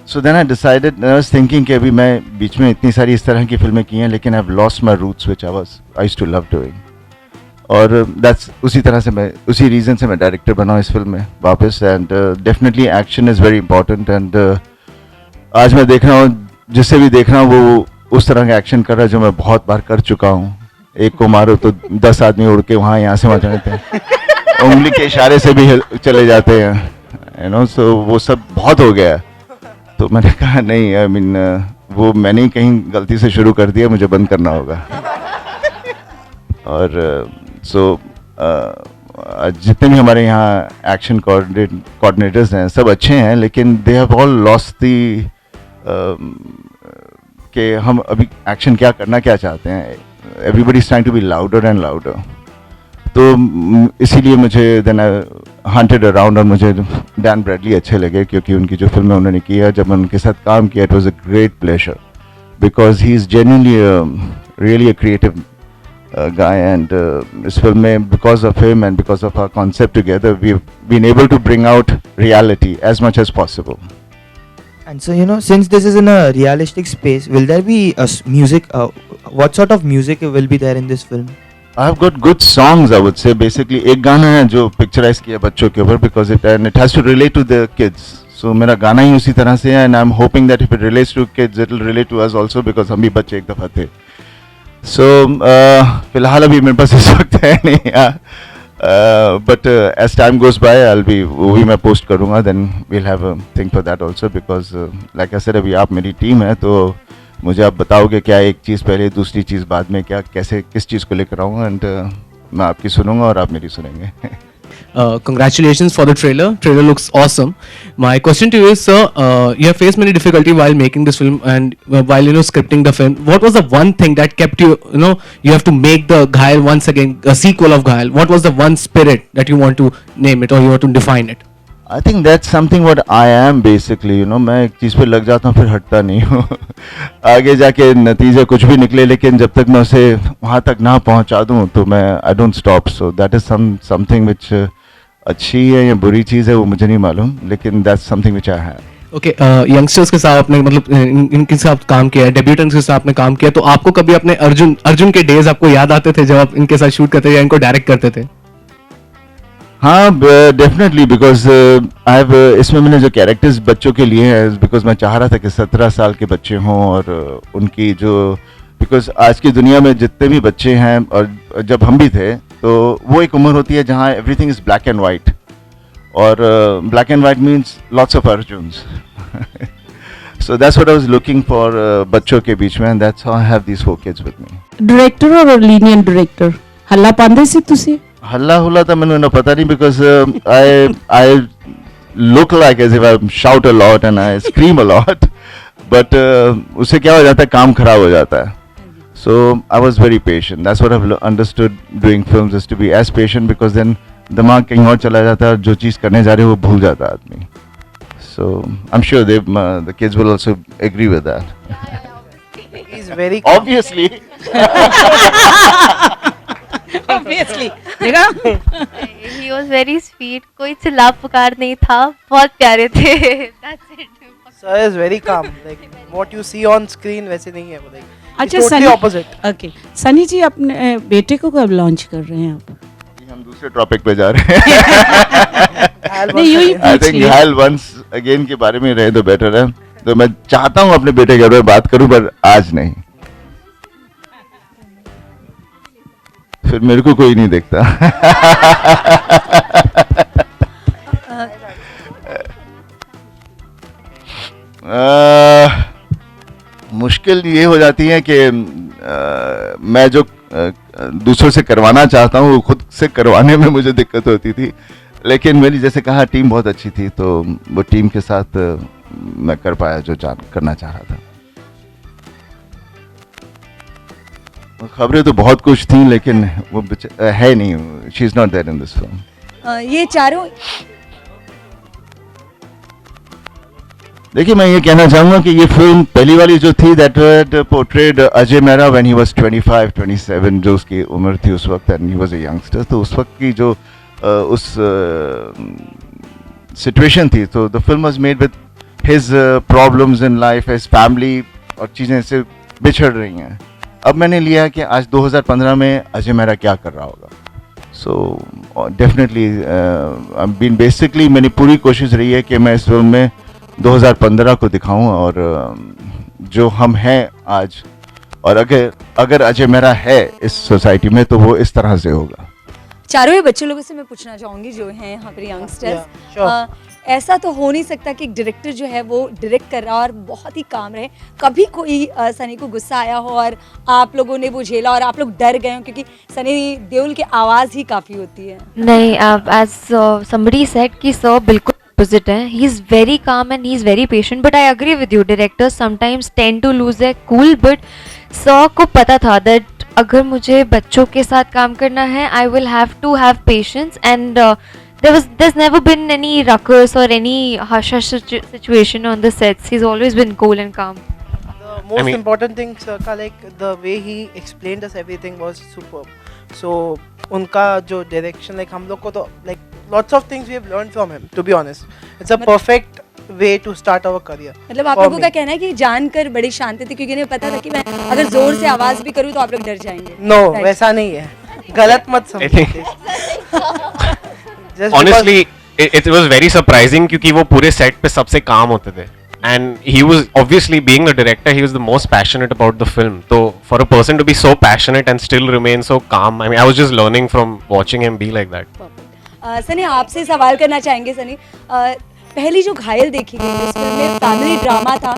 So then I decided, I was thinking कि अभी मैं बीच में इतनी सारी इस तरह की फिल्में की हैं, लेकिन I've lost my roots which I used to love doing. और that's उसी तरह से मैं उसी रीज़न से मैं डायरेक्टर बना इस फिल्म में वापस. And definitely action is very important. And आज मैं देख रहा हूँ, जिससे भी देख रहा हूँ वो उस तरह का एक्शन कर रहा है जो मैं बहुत बार कर चुका हूँ. एक को मारो तो 10 आदमी उड़ के वहाँ यहाँ से वहाँ जाते हैं, उंगली के इशारे से भी चले जाते हैं, यू नो. सो वो सब बहुत हो गया. तो मैंने कहा नहीं, आई मीन वो मैंने ही कहीं गलती से शुरू कर दिया, मुझे बंद करना होगा. और सो जितने भी हमारे यहाँ एक्शन कोऑर्डिनेटर्स हैं सब अच्छे हैं, लेकिन they have all lost the कि हम अभी एक्शन क्या करना क्या चाहते हैं. Everybody is trying to be louder and louder. तो इसीलिए मुझे देन आई हंटेड अराउंड और मुझे डैन ब्रैडली अच्छे लगे, क्योंकि उनकी जो फिल्में उन्होंने की है, जब मैं उनके साथ काम किया, it was a great pleasure because he is genuinely really a creative guy. And this film, because of him and because of our concept together, we've been able to bring out reality as much as possible. And so, you know, since this is in a realistic space, will there be a music? What sort of music will be there in this film? I've got good songs, I would say. Basically, एक गाना है जो picturise किया बच्चों के ऊपर, because it has to relate to the kids. So मेरा गाना ही उसी तरह से है, and I'm hoping that if it relates to kids, it will relate to us also, because हम भी बच्चे एक दफ़ा थे. So फिलहाल अभी मेरे पास इस वक्त है नहीं, but as time goes by वो भी मैं पोस्ट करूँगा. then we'll have a thing for that also, because like I said, अभी आप मेरी टीम है, तो मुझे आप बताओगे क्या एक चीज़ पहले, दूसरी चीज़ बाद में, क्या कैसे किस चीज़ को लेकर आऊँगा. एंड मैं आपकी सुनूँगा और आप मेरी सुनेंगे. Congratulations for the trailer. Trailer looks awesome. My question to you is, sir, you have faced many difficulty while making this film and while scripting the film. What was the one thing that kept you, you have to make the Ghayal once again, a sequel of Ghayal? What was the one spirit that you want to name it or you want to define it? I think that's something what I am basically, मैं एक चीज़ पे लग जाता हूँ, फिर हटता नहीं हूँ. आगे जाके नतीजे कुछ भी निकले, लेकिन जब तक मैं उसे वहाँ तक ना पहुँचा दूँ तो मैं I don't stop. So that is something which अच्छी है या बुरी चीज़ है वो मुझे नहीं मालूम, लेकिन that's something which I have. Okay, youngsters के साथ आपने मतलब इनके साथ काम किया है, डेब्यूटेंट्स के साथ आपने काम किया, तो आपको कभी अपने अर्जुन के डेज आपको याद आते थे जब आप इनके साथ शूट करते या इनको डायरेक्ट करते थे? हाँ, डेफिनेटली, बिकॉज इसमें मैंने जो कैरेक्टर्स बच्चों के लिए हैं, बिकॉज मैं चाह रहा था कि 17 साल के बच्चे हों और उनकी जो, बिकॉज आज की दुनिया में जितने भी बच्चे हैं और जब हम भी थे, तो वो एक उम्र होती है जहाँ everything is black and white, और black and white means lots of Arjuns. So that's what I was looking for बच्चों के बीच में, and that's how I have these 4 kids with me. Director और लीनियंट डायरेक्टर हल्ला पांदे से तुसी हल्ला हुला तो मैंने पता नहीं because I look like as if I shout a lot and I scream a lot, but उससे क्या हो जाता है, काम खराब हो जाता है. So I was very patient. That's what I've understood doing films, is to be as patient, because then दिमाग कहीं और चला जाता है और जो चीज़ करने जा रहे हो वो भूल जाता है आदमी. So I'm sure the kids will also agree with that. He's very obviously. Obviously. देखा? He was very sweet. कोई चिल्ला पुकार नहीं था. बहुत प्यारे थे. That's it. Sir is very calm. Like what you see on screen वैसे नहीं है वो. Like अच्छा totally Sunny opposite. Okay Sunny ji अपने बेटे को कब लॉन्च कर रहे हैं आप? हम दूसरे टॉपिक पे जा रहे हैं. नहीं यूं ही I think Hal once again के बारे में रहे तो बेटर है. तो मैं चाहता हूँ अपने बेटे के बारे में बात करूँ, पर आज नहीं. फिर मेरे को कोई नहीं देखता. मुश्किल ये हो जाती है कि मैं जो दूसरों से करवाना चाहता हूँ वो खुद से करवाने में मुझे दिक्कत होती थी. लेकिन मेरी जैसे कहा टीम बहुत अच्छी थी, तो वो टीम के साथ मैं कर पाया जो करना चाह रहा था. खबरें तो बहुत कुछ थी, लेकिन वो है नहीं. She is not there in this film. ये चारों देखिए, मैं ये कहना चाहूँगा कि ये फिल्म पहली वाली जो थी, that portrayed Ajay Mehra when he was 25-27, जो उसकी उम्र थी उस वक्त, and he was a youngster. तो उस वक्त की जो उस सिचुएशन थी, तो the film was made with his problems in life, his family, और चीज़ें ऐसे बिछड़ रही हैं. अब मैंने लिया कि आज 2015 में अजय मेहरा क्या कर रहा होगा. सो डेफिनेटली बीन बेसिकली मेरी पूरी कोशिश रही है कि मैं इस फिल्म में 2015 को दिखाऊं, और जो हम हैं आज, और अगर अजय मेहरा है इस सोसाइटी में तो वो इस तरह से होगा. चारों ही बच्चे लोगों से मैं पूछना चाहूँगी जो हैं यहाँ पर यंगस्टर्स, ऐसा तो हो नहीं सकता कि एक डायरेक्टर जो है वो डायरेक्ट कर रहा और बहुत ही काम रहे. कभी कोई सनी को गुस्सा आया हो और आप लोगों ने वो झेला और आप लोग डर गए हो, क्योंकि सनी देओल की आवाज़ ही काफ़ी होती है. नहीं, एज समबडी सेड कि सर बिल्कुल opposite है. He is very calm and he is very patient, but I agree with you, directors sometimes tend to lose their cool, but sir को पता था that अगर मुझे बच्चों के साथ काम करना है, I will have to have patience, and there's never been any ruckus or any hush situation on the sets. He's always been cool and calm. The most important thing, sir, like the way he explained us everything was superb. So उनका जो direction, like हम लोग को तो like lots of things we have learned from him, to be honest. It's a perfect way to start our career. मतलब आप लोगों का कहना है कि जानकर बड़ी शांति थी, क्योंकि इन्हें पता था कि मैं अगर जोर से आवाज़ भी करूँ तो आप लोग डर जाएंगे. No, वैसा नहीं है. गलत मत समझिए. Honestly, it was very surprising क्योंकि वो पूरे सेट पे सबसे काम होते थे. And he was obviously, being the director, he was the most passionate about the film. So for a person to be so passionate and still remain so calm, I mean, I was just learning from watching him be like that. Sunny, आपसे सवाल करना चाहेंगे. सनी, पहली जो घायल देखी गई उस फिल्म में फैमिली ड्रामा था,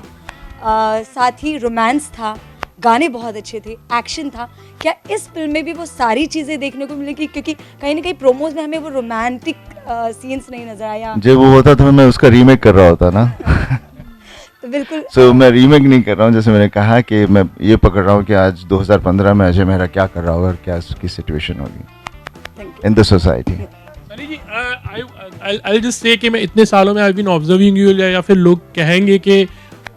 साथ ही रोमांस था, गाने बहुत अच्छे थे, एक्शन था. क्या इस फिल्म में भी वो सारी चीज़ें देखने को मिलेगी? क्योंकि कहीं ना कहीं प्रोमोज में हमें वो रोमांटिक सीन्स नहीं नजर आया. जब वो होता तो मैं उसका रीमेक कर रहा होता ना. तो बिल्कुल. So, मैं रीमेक नहीं कर रहा हूँ. जैसे मैंने कहा कि मैं ये पकड़ रहा हूँ कि आज 2015 में अजय मेहरा क्या कर रहा होगा और क्या उसकी सिचुएशन होगी in the society. Sunny ji, I'll just say कि मैं इतने सालों में I've been observing you, या फिर लोग कहेंगे कि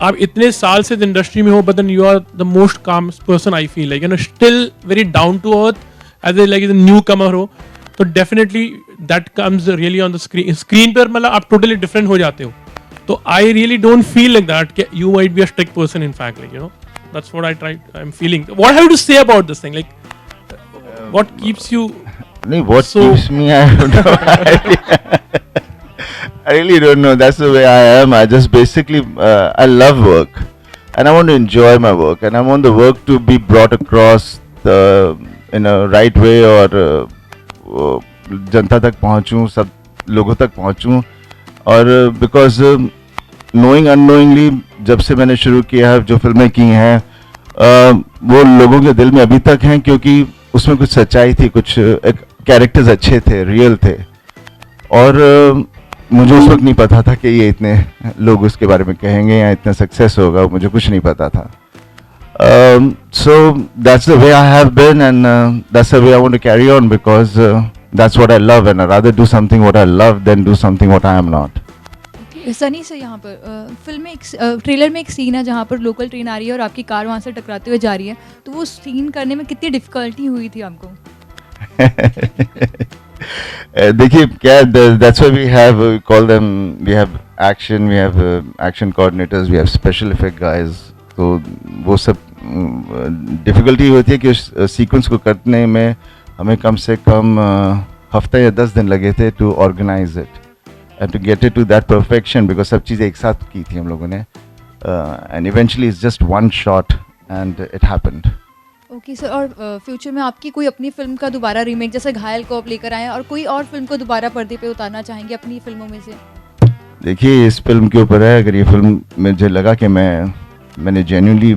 आप इतने साल से इंडस्ट्री में हो, but then you are the most calm person I feel like, you know, still very down to earth as a like a newcomer हो, तो definitely that comes really on the screen पर मतलब आप totally different हो जाते हो. तो I really don't feel like that कि you might be a strict person in fact, like, you know, that's what I'm feeling. What have you to say about this thing, like what keeps you? What keeps me, I don't know. I really don't know. That's the way I am. I just basically, I love work and I want to enjoy my work, and I want the work to be brought across in a right way, और जनता तक पहुंचूं, सब लोगों तक पहुंचूं, और because knowing unknowingly जब से मैंने शुरू किया है, जो फिल्में की हैं वो लोगों के दिल में अभी तक हैं, क्योंकि उसमें कुछ सच्चाई थी, कुछ कैरेक्टर्स अच्छे थे, रियल थे। और मुझे उस वक्त नहीं पता था कि ये इतने लोग उसके बारे में कहेंगे या इतना सक्सेस होगा, मुझे कुछ नहीं पता था। So that's the way I have been, and that's the way I want to carry on, because that's what I love, and I'd rather do something what I love than do something what I am not. Sunny से यहाँ पर film में एक trailer में एक scene है जहाँ पर लोकल ट्रेन आ रही है और आपकी कार वहाँ से टकराते हुए जा रही है, तो वो सीन करने में कितनी डिफिकल्टी हुई थी आपको? देखिए क्या, that's why we have call them, we have action coordinators, we have special effect guys. तो वो सब डिफ़िकल्टी होती है कि उस सीक्वेंस को करने में हमें कम से कम हफ्ता या 10 दिन लगे थे to organise it and to get it to that perfection, because सब चीज़ें एक साथ की थी हम लोगों ने, and eventually it's just one shot and it happened. Okay sir, और फ्यूचर में आपकी कोई अपनी फिल्म का दोबारा रीमेक, जैसे घायल को आप लेकर आए हैं, और कोई और फिल्म को दोबारा पर्दे पे उतारना चाहेंगे अपनी फिल्मों में से? देखिए इस फिल्म के ऊपर है, अगर ये फिल्म मुझे लगा कि मैंने genuinely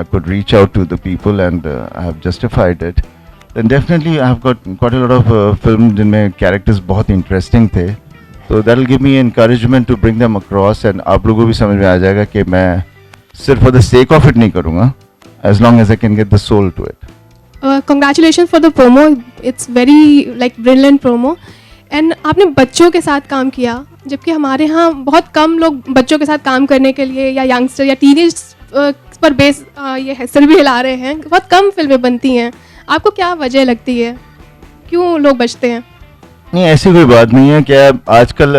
I could reach out to the people and I have justified it, then definitely I have got quite a lot of film जिनमें characters बहुत interesting थे, so that will give me encouragement to bring them across, and आप लोगों को भी समझ में आ जाएगा कि मैं सिर्फ for the sake of it नहीं करूँगा, as long as I can get the soul to it. Congratulations for the promo, it's very like brilliant promo, and आपने बच्चों के साथ काम किया, जबकि हमारे यहाँ बहुत कम लोग बच्चों के साथ काम करने के लिए या यंगस्टर या टीनेज पर बेस ये हैसल भी हिला रहे हैं, बहुत कम फिल्में बनती हैं। आपको क्या वजह लगती है, क्यों लोग बचते हैं? नहीं, ऐसी कोई बात नहीं है। क्या आजकल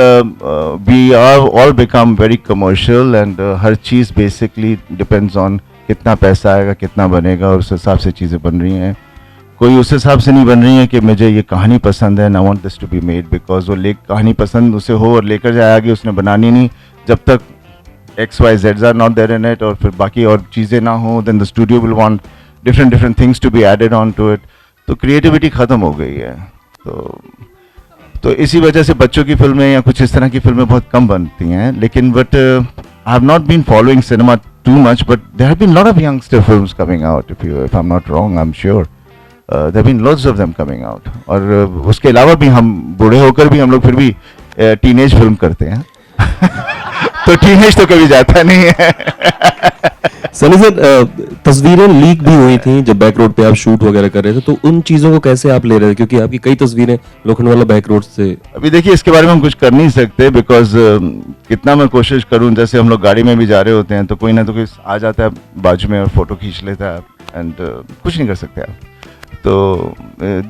we are all become very commercial, and हर चीज़ बेसिकली डिपेंड्स ऑन कितना पैसा आएगा, कितना बनेगा, और उस हिसाब से चीज़ें बन रही हैं। कोई उस हिसाब से नहीं बन रही है कि मुझे ये कहानी पसंद है, I want this to be made, because वो कहानी पसंद उसे हो और लेकर जाए आगे, उसने बनानी नहीं। जब तक XYZ are not there in it और फिर बाकी और चीज़ें ना हो, then the studio will want different things to be added on to it, तो क्रिएटिविटी ख़त्म हो गई है। तो इसी वजह से बच्चों की फिल्में या कुछ इस तरह की फिल्में बहुत कम बनती हैं। लेकिन but I have not been following cinema too much, but there have been lot of youngster films coming out, if I am not wrong, I am sure there have been loads of them coming out, और उसके अलावा भी हम बूढ़े होकर भी हम लोग फिर भी टीनेज फिल्म करते हैं तो टीनेज तो कभी जाता नहीं है। सनी सर, तस्वीरें लीक भी हुई थी जब बैक रोड पे आप शूट वगैरह कर रहे थे, तो उन चीज़ों को कैसे आप ले रहे थे, क्योंकि आपकी कई तस्वीरें लोखंडवाला बैक रोड से? अभी देखिए इसके बारे में हम कुछ कर नहीं सकते, बिकॉज कितना मैं कोशिश करूं, जैसे हम लोग गाड़ी में भी जा रहे होते हैं तो कोई ना तो कोई आ जाता है बाजू में और फोटो खींच लेता है, एंड कुछ नहीं कर सकते आप। So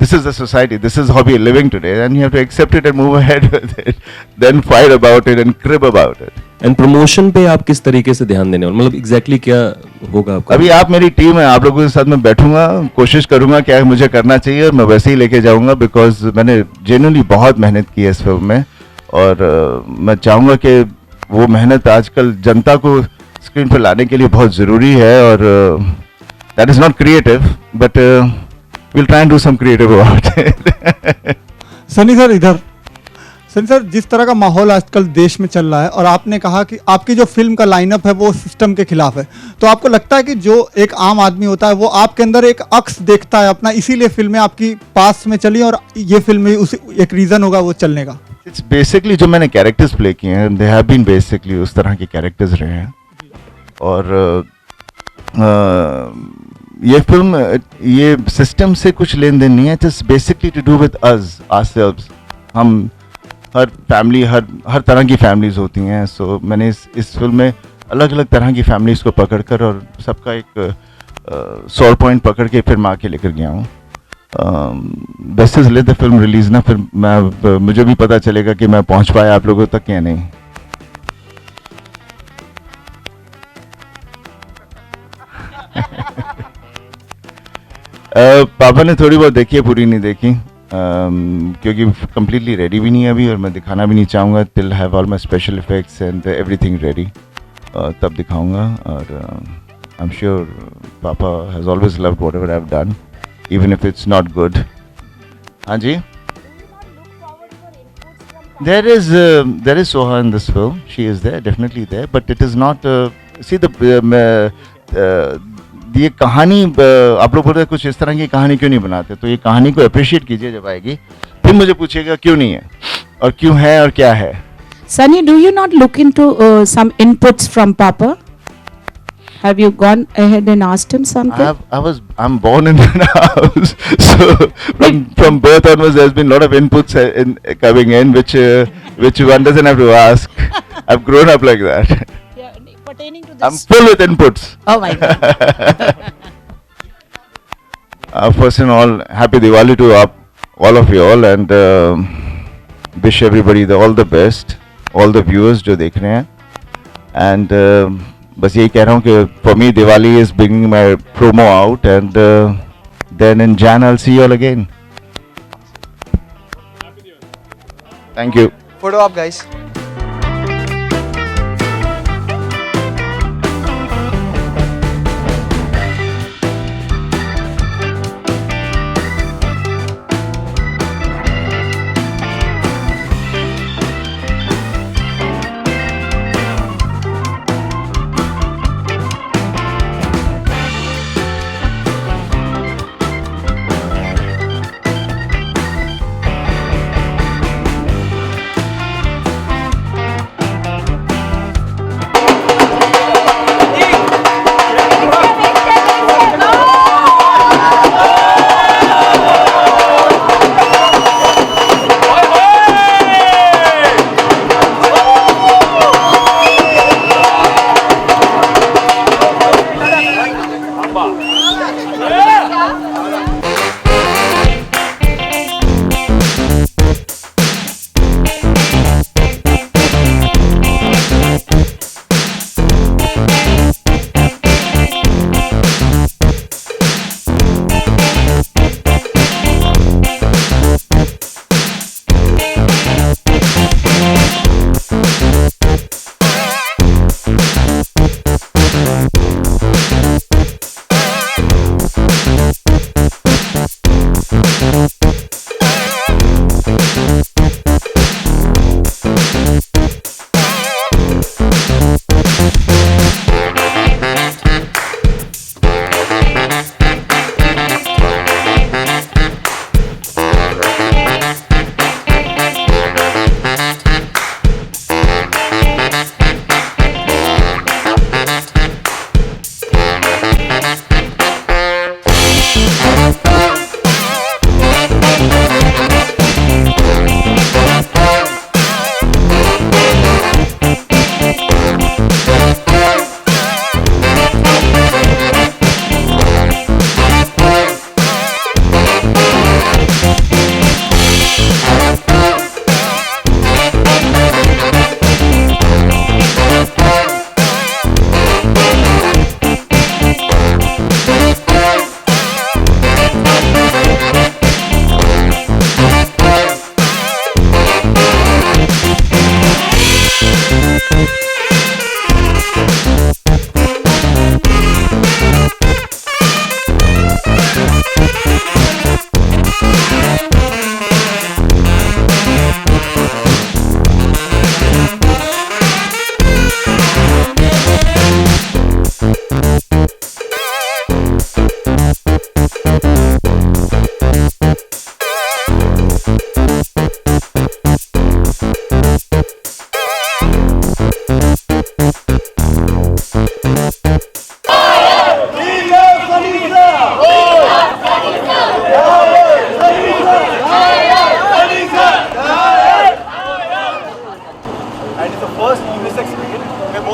this is the society, this is how we are living today, and you have to accept it and move ahead with it, then fight about it and crib about it. And promotion पे आप किस तरीके से ध्यान देने वाले, मतलब exactly क्या होगा आपका? अभी आप मेरी टीम है, आप लोगों के साथ मैं बैठूंगा, कोशिश करूंगा क्या मुझे करना चाहिए और मैं वैसे ही लेके जाऊंगा, बिकॉज मैंने जेन्युइनली बहुत मेहनत की है इस फिल्म में, और मैं चाहूँगा कि वो मेहनत आजकल जनता को स्क्रीन पर लाने के लिए बहुत ज़रूरी है, और that is not creative, but we'll try and do some creative about it. Sunny sir जिस तरह का माहौल आजकल देश में चल रहा है, और आपने कहा कि आपकी जो फिल्म का लाइनअप है वो सिस्टम के खिलाफ है, तो आपको लगता है कि जो एक आम आदमी होता है वो आपके अंदर एक अक्स देखता है अपना, इसीलिए फिल्में आपकी पास में चली और ये फिल्म उसी एक रीज़न होगा वो चलने का? इट्स बेसिकली जो मैंने कैरेक्टर्स प्ले किए हैं, दे हैव बीन बेसिकली उस तरह के कैरेक्टर्स रहे हैं, और ये फिल्म ये सिस्टम से कुछ लेन देन नहीं है, it's basically to do with us ourselves. हम हर फैमिली हर तरह की फैमिलीज होती हैं, सो मैंने इस फिल्म में अलग अलग तरह की फैमिलीज को पकड़कर और सबका एक सोल पॉइंट पकड़ के फिर मैं आके लेकर गया हूँ। Best is let the film release ना, फिर मुझे भी पता चलेगा कि मैं पहुँच पाया आप लोगों तक या नहीं। पापा ने थोड़ी बहुत देखी है, पूरी नहीं देखी, क्योंकि कम्प्लीटली रेडी भी नहीं है अभी, और मैं दिखाना भी नहीं चाहूँगा till have all my special effects and everything ready, तब दिखाऊँगा। और आई एम श्योर पापा has always loved whatever I have done, even if it's not good. हाँ जी, there is Soha in this film, she is there, definitely there, but it is not सी ये कहानी आप लोग बोल रहे कुछ इस तरह की कहानी क्यों नहीं बनाते, तो ये कहानी को अप्रिशिएट कीजिए जब आएगी, फिर मुझे पूछिएगा क्यों नहीं है और क्यों है और क्या है. Sunny, do you not look into some inputs from Papa? Have you gone ahead and asked him something? I'm born in the house, so from birth onwards, there's been a lot of inputs coming in, which one doesn't have to ask. I've grown up like that. Yeah, pertaining to this. I'm full with inputs. Oh my God. First and all, happy Diwali to all of you all, and wish everybody all the best, all the viewers जो देख रहे हैं, and बस यही कह रहा हूँ कि for me Diwali is bringing my promo out, and then in Jan I'll see you all again. Thank you. Photo up, guys.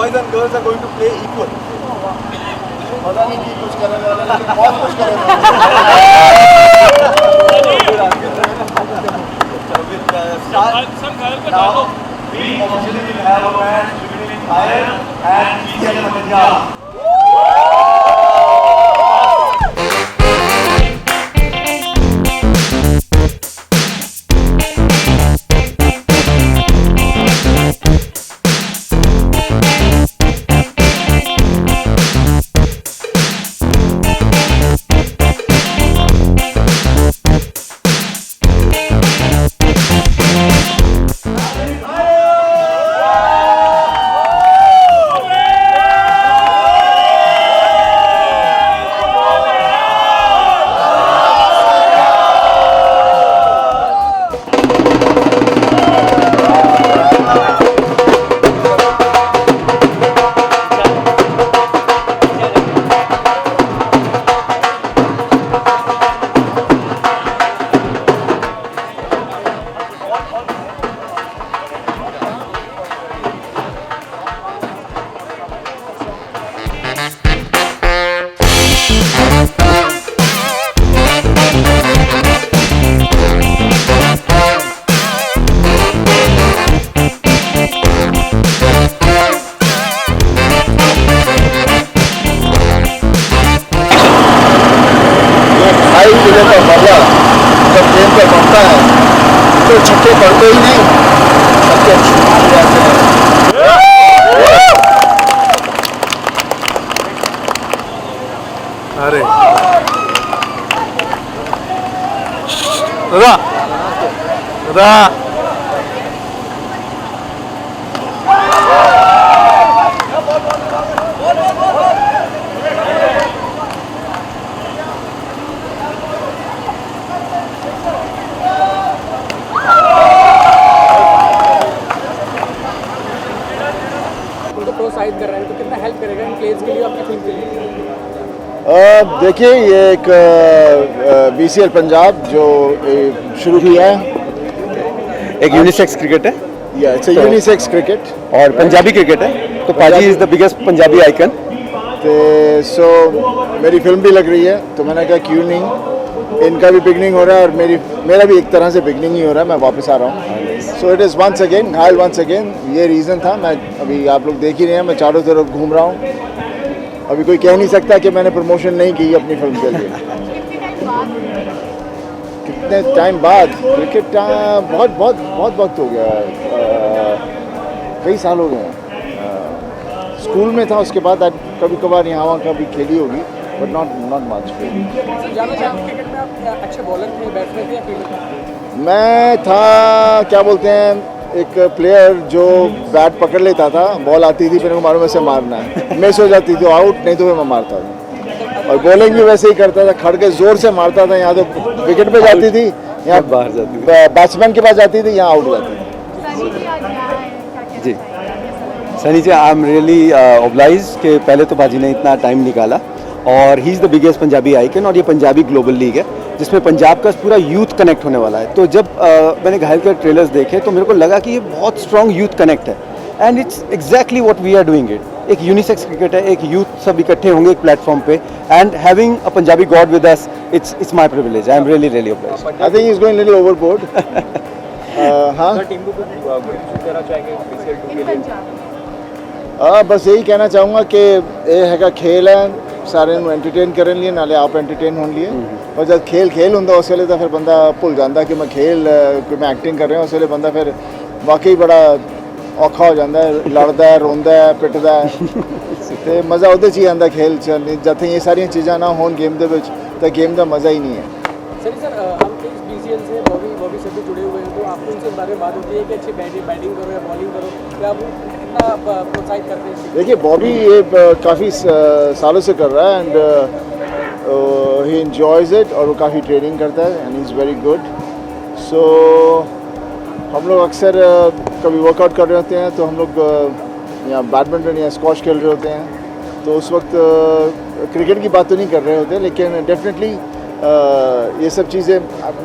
boys and girls are going to play equal. पता नहीं कि कुछ करने वाला है लेकिन बहुत कुछ करने वाला है. Now we officially have a match between Iron and Vijayan Punjab. तो छक्के पड़ते ही नहीं, छक्के छुपा जाते हैं। अरे दादा दादा उनको प्रोत्साहित कर रहे हैं तो कितना हेल्प करेगा इन प्लेयर्स के लिए आपकी फिल्म के लिए? देखिए ये एक BCL पंजाब जो शुरू किया है, एक यूनिसेक्स क्रिकेट है, या इट्स यूनिसेक्स क्रिकेट और पंजाबी क्रिकेट है, तो पाजी is the biggest Punjabi icon. तो सो मेरी फिल्म भी लग रही है, तो मैंने कहा क्यों नहीं, इनका भी बिगनिंग हो रहा है और मेरा भी एक तरह से बिगनिंग ही हो रहा है, मैं वापस आ रहा हूँ। So it is once again Ghayal, once again ये रीज़न था। मैं अभी आप लोग देख ही रहे हैं, मैं चारों तरफ घूम रहा हूँ। अभी कोई कह नहीं सकता कि मैंने प्रमोशन नहीं की अपनी फिल्म के लिए। कितने टाइम बाद क्रिकेट, बहुत बहुत बहुत वक्त हो गया, कई साल हो गए। स्कूल में था, उसके बाद कभी कभार यहाँ वहाँ कभी खेली होगी, बट नॉट मच। जाना चाहेंगे क्रिकेट में आप अच्छे बॉलर थे, बैट्समैन थे या फील्डर? मैं था, क्या बोलते हैं, एक प्लेयर जो बैट पकड़ लेता था, बॉल आती थी, फिर मालूम ऐसे मारना है, मिस हो जाती थी आउट, नहीं तो मैं मारता था। और बॉलिंग भी वैसे ही करता था, खड़ के जोर से मारता था, यहाँ तो विकेट पे जाती थी, यहाँ बाहर जाती थी, बैट्समैन के पास जाती थी, यहाँ आउट जाती थी। जी सनी जी, आई एम रियली ऑब्लाइज कि पहले तो बाजी ने इतना टाइम निकाला, और he is the biggest Punjabi icon, और ये पंजाबी ग्लोबल लीग है जिसमें पंजाब का पूरा यूथ कनेक्ट होने वाला है। तो जब मैंने घायल के ट्रेलर्स देखे तो मेरे को लगा कि ये बहुत स्ट्रॉन्ग यूथ कनेक्ट है, and it's exactly what we are doing it. एक यूनिसेक्स क्रिकेट है, एक यूथ सब इकट्ठे होंगे एक प्लेटफॉर्म पे, and having a Punjabi god with us, it's my privilege. I am really obliged. I think he is going little overboard. हाँ, team को देना चाहेंगे BCL 2 के लिए? बस यही कहना चाहूँगा कि ये हैगा खेल है, सारे एंटरटेन करने लिए, नाले आप एंटरटेन होने लिए। और जब खेल होंगे उस वेले तो फिर बंदा भुल जाता कि मैं खेल, कि मैं एक्टिंग कर रहा हूँ, उस वेले बंदा फिर वाकई बड़ा औखा हो जाता है, लड़ता है, रोंदा है, पिटदा है। तो मज़ा उहदे च ही आंदा खेल च, जब ये सारिया चीज़ां ना होन गेम दे विच, तो गेम का मज़ा ही नहीं है। सर हम इस BCL से बॉबी से भी जुड़े हुए हैं, तो आपको उनसे बारे में बात होती है कि अच्छी बैटिंग करो या बॉलिंग करो, क्या आप कितना प्रोत्साहित करते हैं? देखिए बॉबी ये काफ़ी सालों से कर रहा है, एंड ही एंजॉयज़ इट, और वो काफ़ी ट्रेनिंग करता है, and he is very good. So हम लोग अक्सर कभी वर्कआउट कर रहे होते हैं, तो हम लोग यहाँ बैडमिंटन या स्क्वॉश खेल रहे होते हैं, तो उस वक्त क्रिकेट की बात तो नहीं कर रहे होते, लेकिन डेफिनेटली ये सब चीज़ें,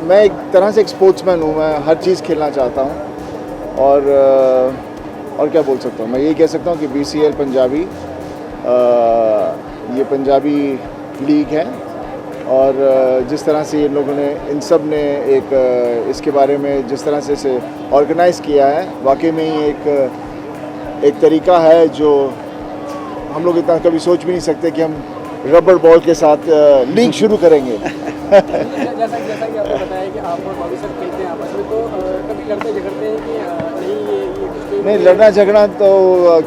मैं एक तरह से एक स्पोर्ट्समैन हूँ, मैं हर चीज़ खेलना चाहता हूँ। और क्या बोल सकता हूँ, मैं यही कह सकता हूँ कि BCL पंजाबी ये पंजाबी लीग है, और जिस तरह से इन लोगों ने, इन सब ने एक इसके बारे में जिस तरह से इसे ऑर्गेनाइज़ किया है, वाकई में ही एक तरीका है जो हम लोग इतना कभी सोच भी नहीं सकते कि हम रबर बॉल के साथ लीग शुरू करेंगे। जैसा कि आपने बताया कि आप और बॉबी सर खेलते हैं आपस में, तो कभी लड़ते झगड़ते हैं कि नहीं, लड़ना झगड़ा तो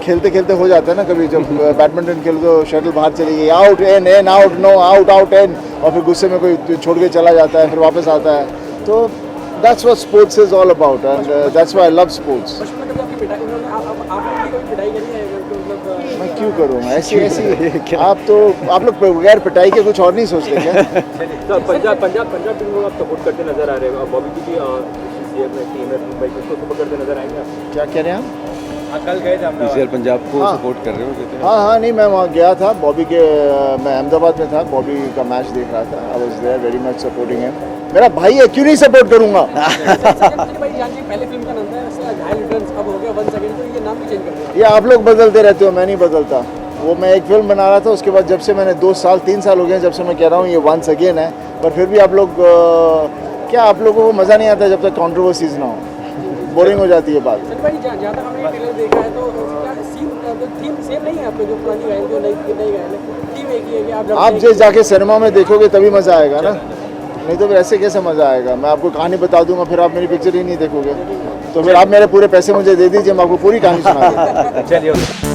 खेलते खेलते हो जाता है ना। कभी जब बैडमिंटन खेलो तो शटल बाहर चली गई, out in out, no out out in, और फिर गुस्से में कोई छोड़ के चला जाता है, फिर वापस आता है। तो that's what sports is all about, and that's why I love sports. मैं क्यों करूँ ऐसी आप लोग बगैर पिटाई के कुछ और नहीं सोचते क्या? तो पंजाब टीम को आप सपोर्ट करते नजर आ रहे हैं, बॉबी की टीम है मुंबई को, तो सपोर्ट करते नजर आएंगे आप? क्या कह रहे हैं आप? कल गए थे BCL पंजाब को सपोर्ट कर रहे हो? हाँ, नहीं मैं वहाँ गया था, बॉबी के, मैं अहमदाबाद में था, बॉबी का मैच देख रहा था। I was there very much supporting him. मेरा भाई है, क्यों नहीं सपोर्ट करूँगा? पहले फिल्म का नाम था घायल रिटर्न्स, अब हो गया वंस अगेन, तो ये नाम भी चेंज कर दिया? ये आप लोग बदलते रहते हो, मैं नहीं बदलता। वो मैं एक फिल्म बना रहा था, उसके बाद जब से मैंने 3 साल हो गए जब से मैं कह रहा हूँ ये वंस अगेन है, पर फिर भी आप लोग क्या, आप लोगों को मज़ा नहीं आता जब तक कंट्रोवर्सीज ना हो, बोरिंग हो जाती है बात। जहाँ तक हमने ट्रेलर देखा है तो थीम सेम नहीं है आपको, जो पुरानी घायल जो नई घायल है, थीम एक ही है कि आप जब जाके सिनेमा में देखोगे तभी मज़ा आएगा ना। नहीं तो फिर ऐसे कैसे मज़ा आएगा। मैं आपको कहानी बता दूंगा फिर आप मेरी पिक्चर ही नहीं देखोगे, तो फिर आप मेरे पूरे पैसे मुझे दे दीजिए, मैं आपको पूरी कहानी सुना दूंगा। चलिए।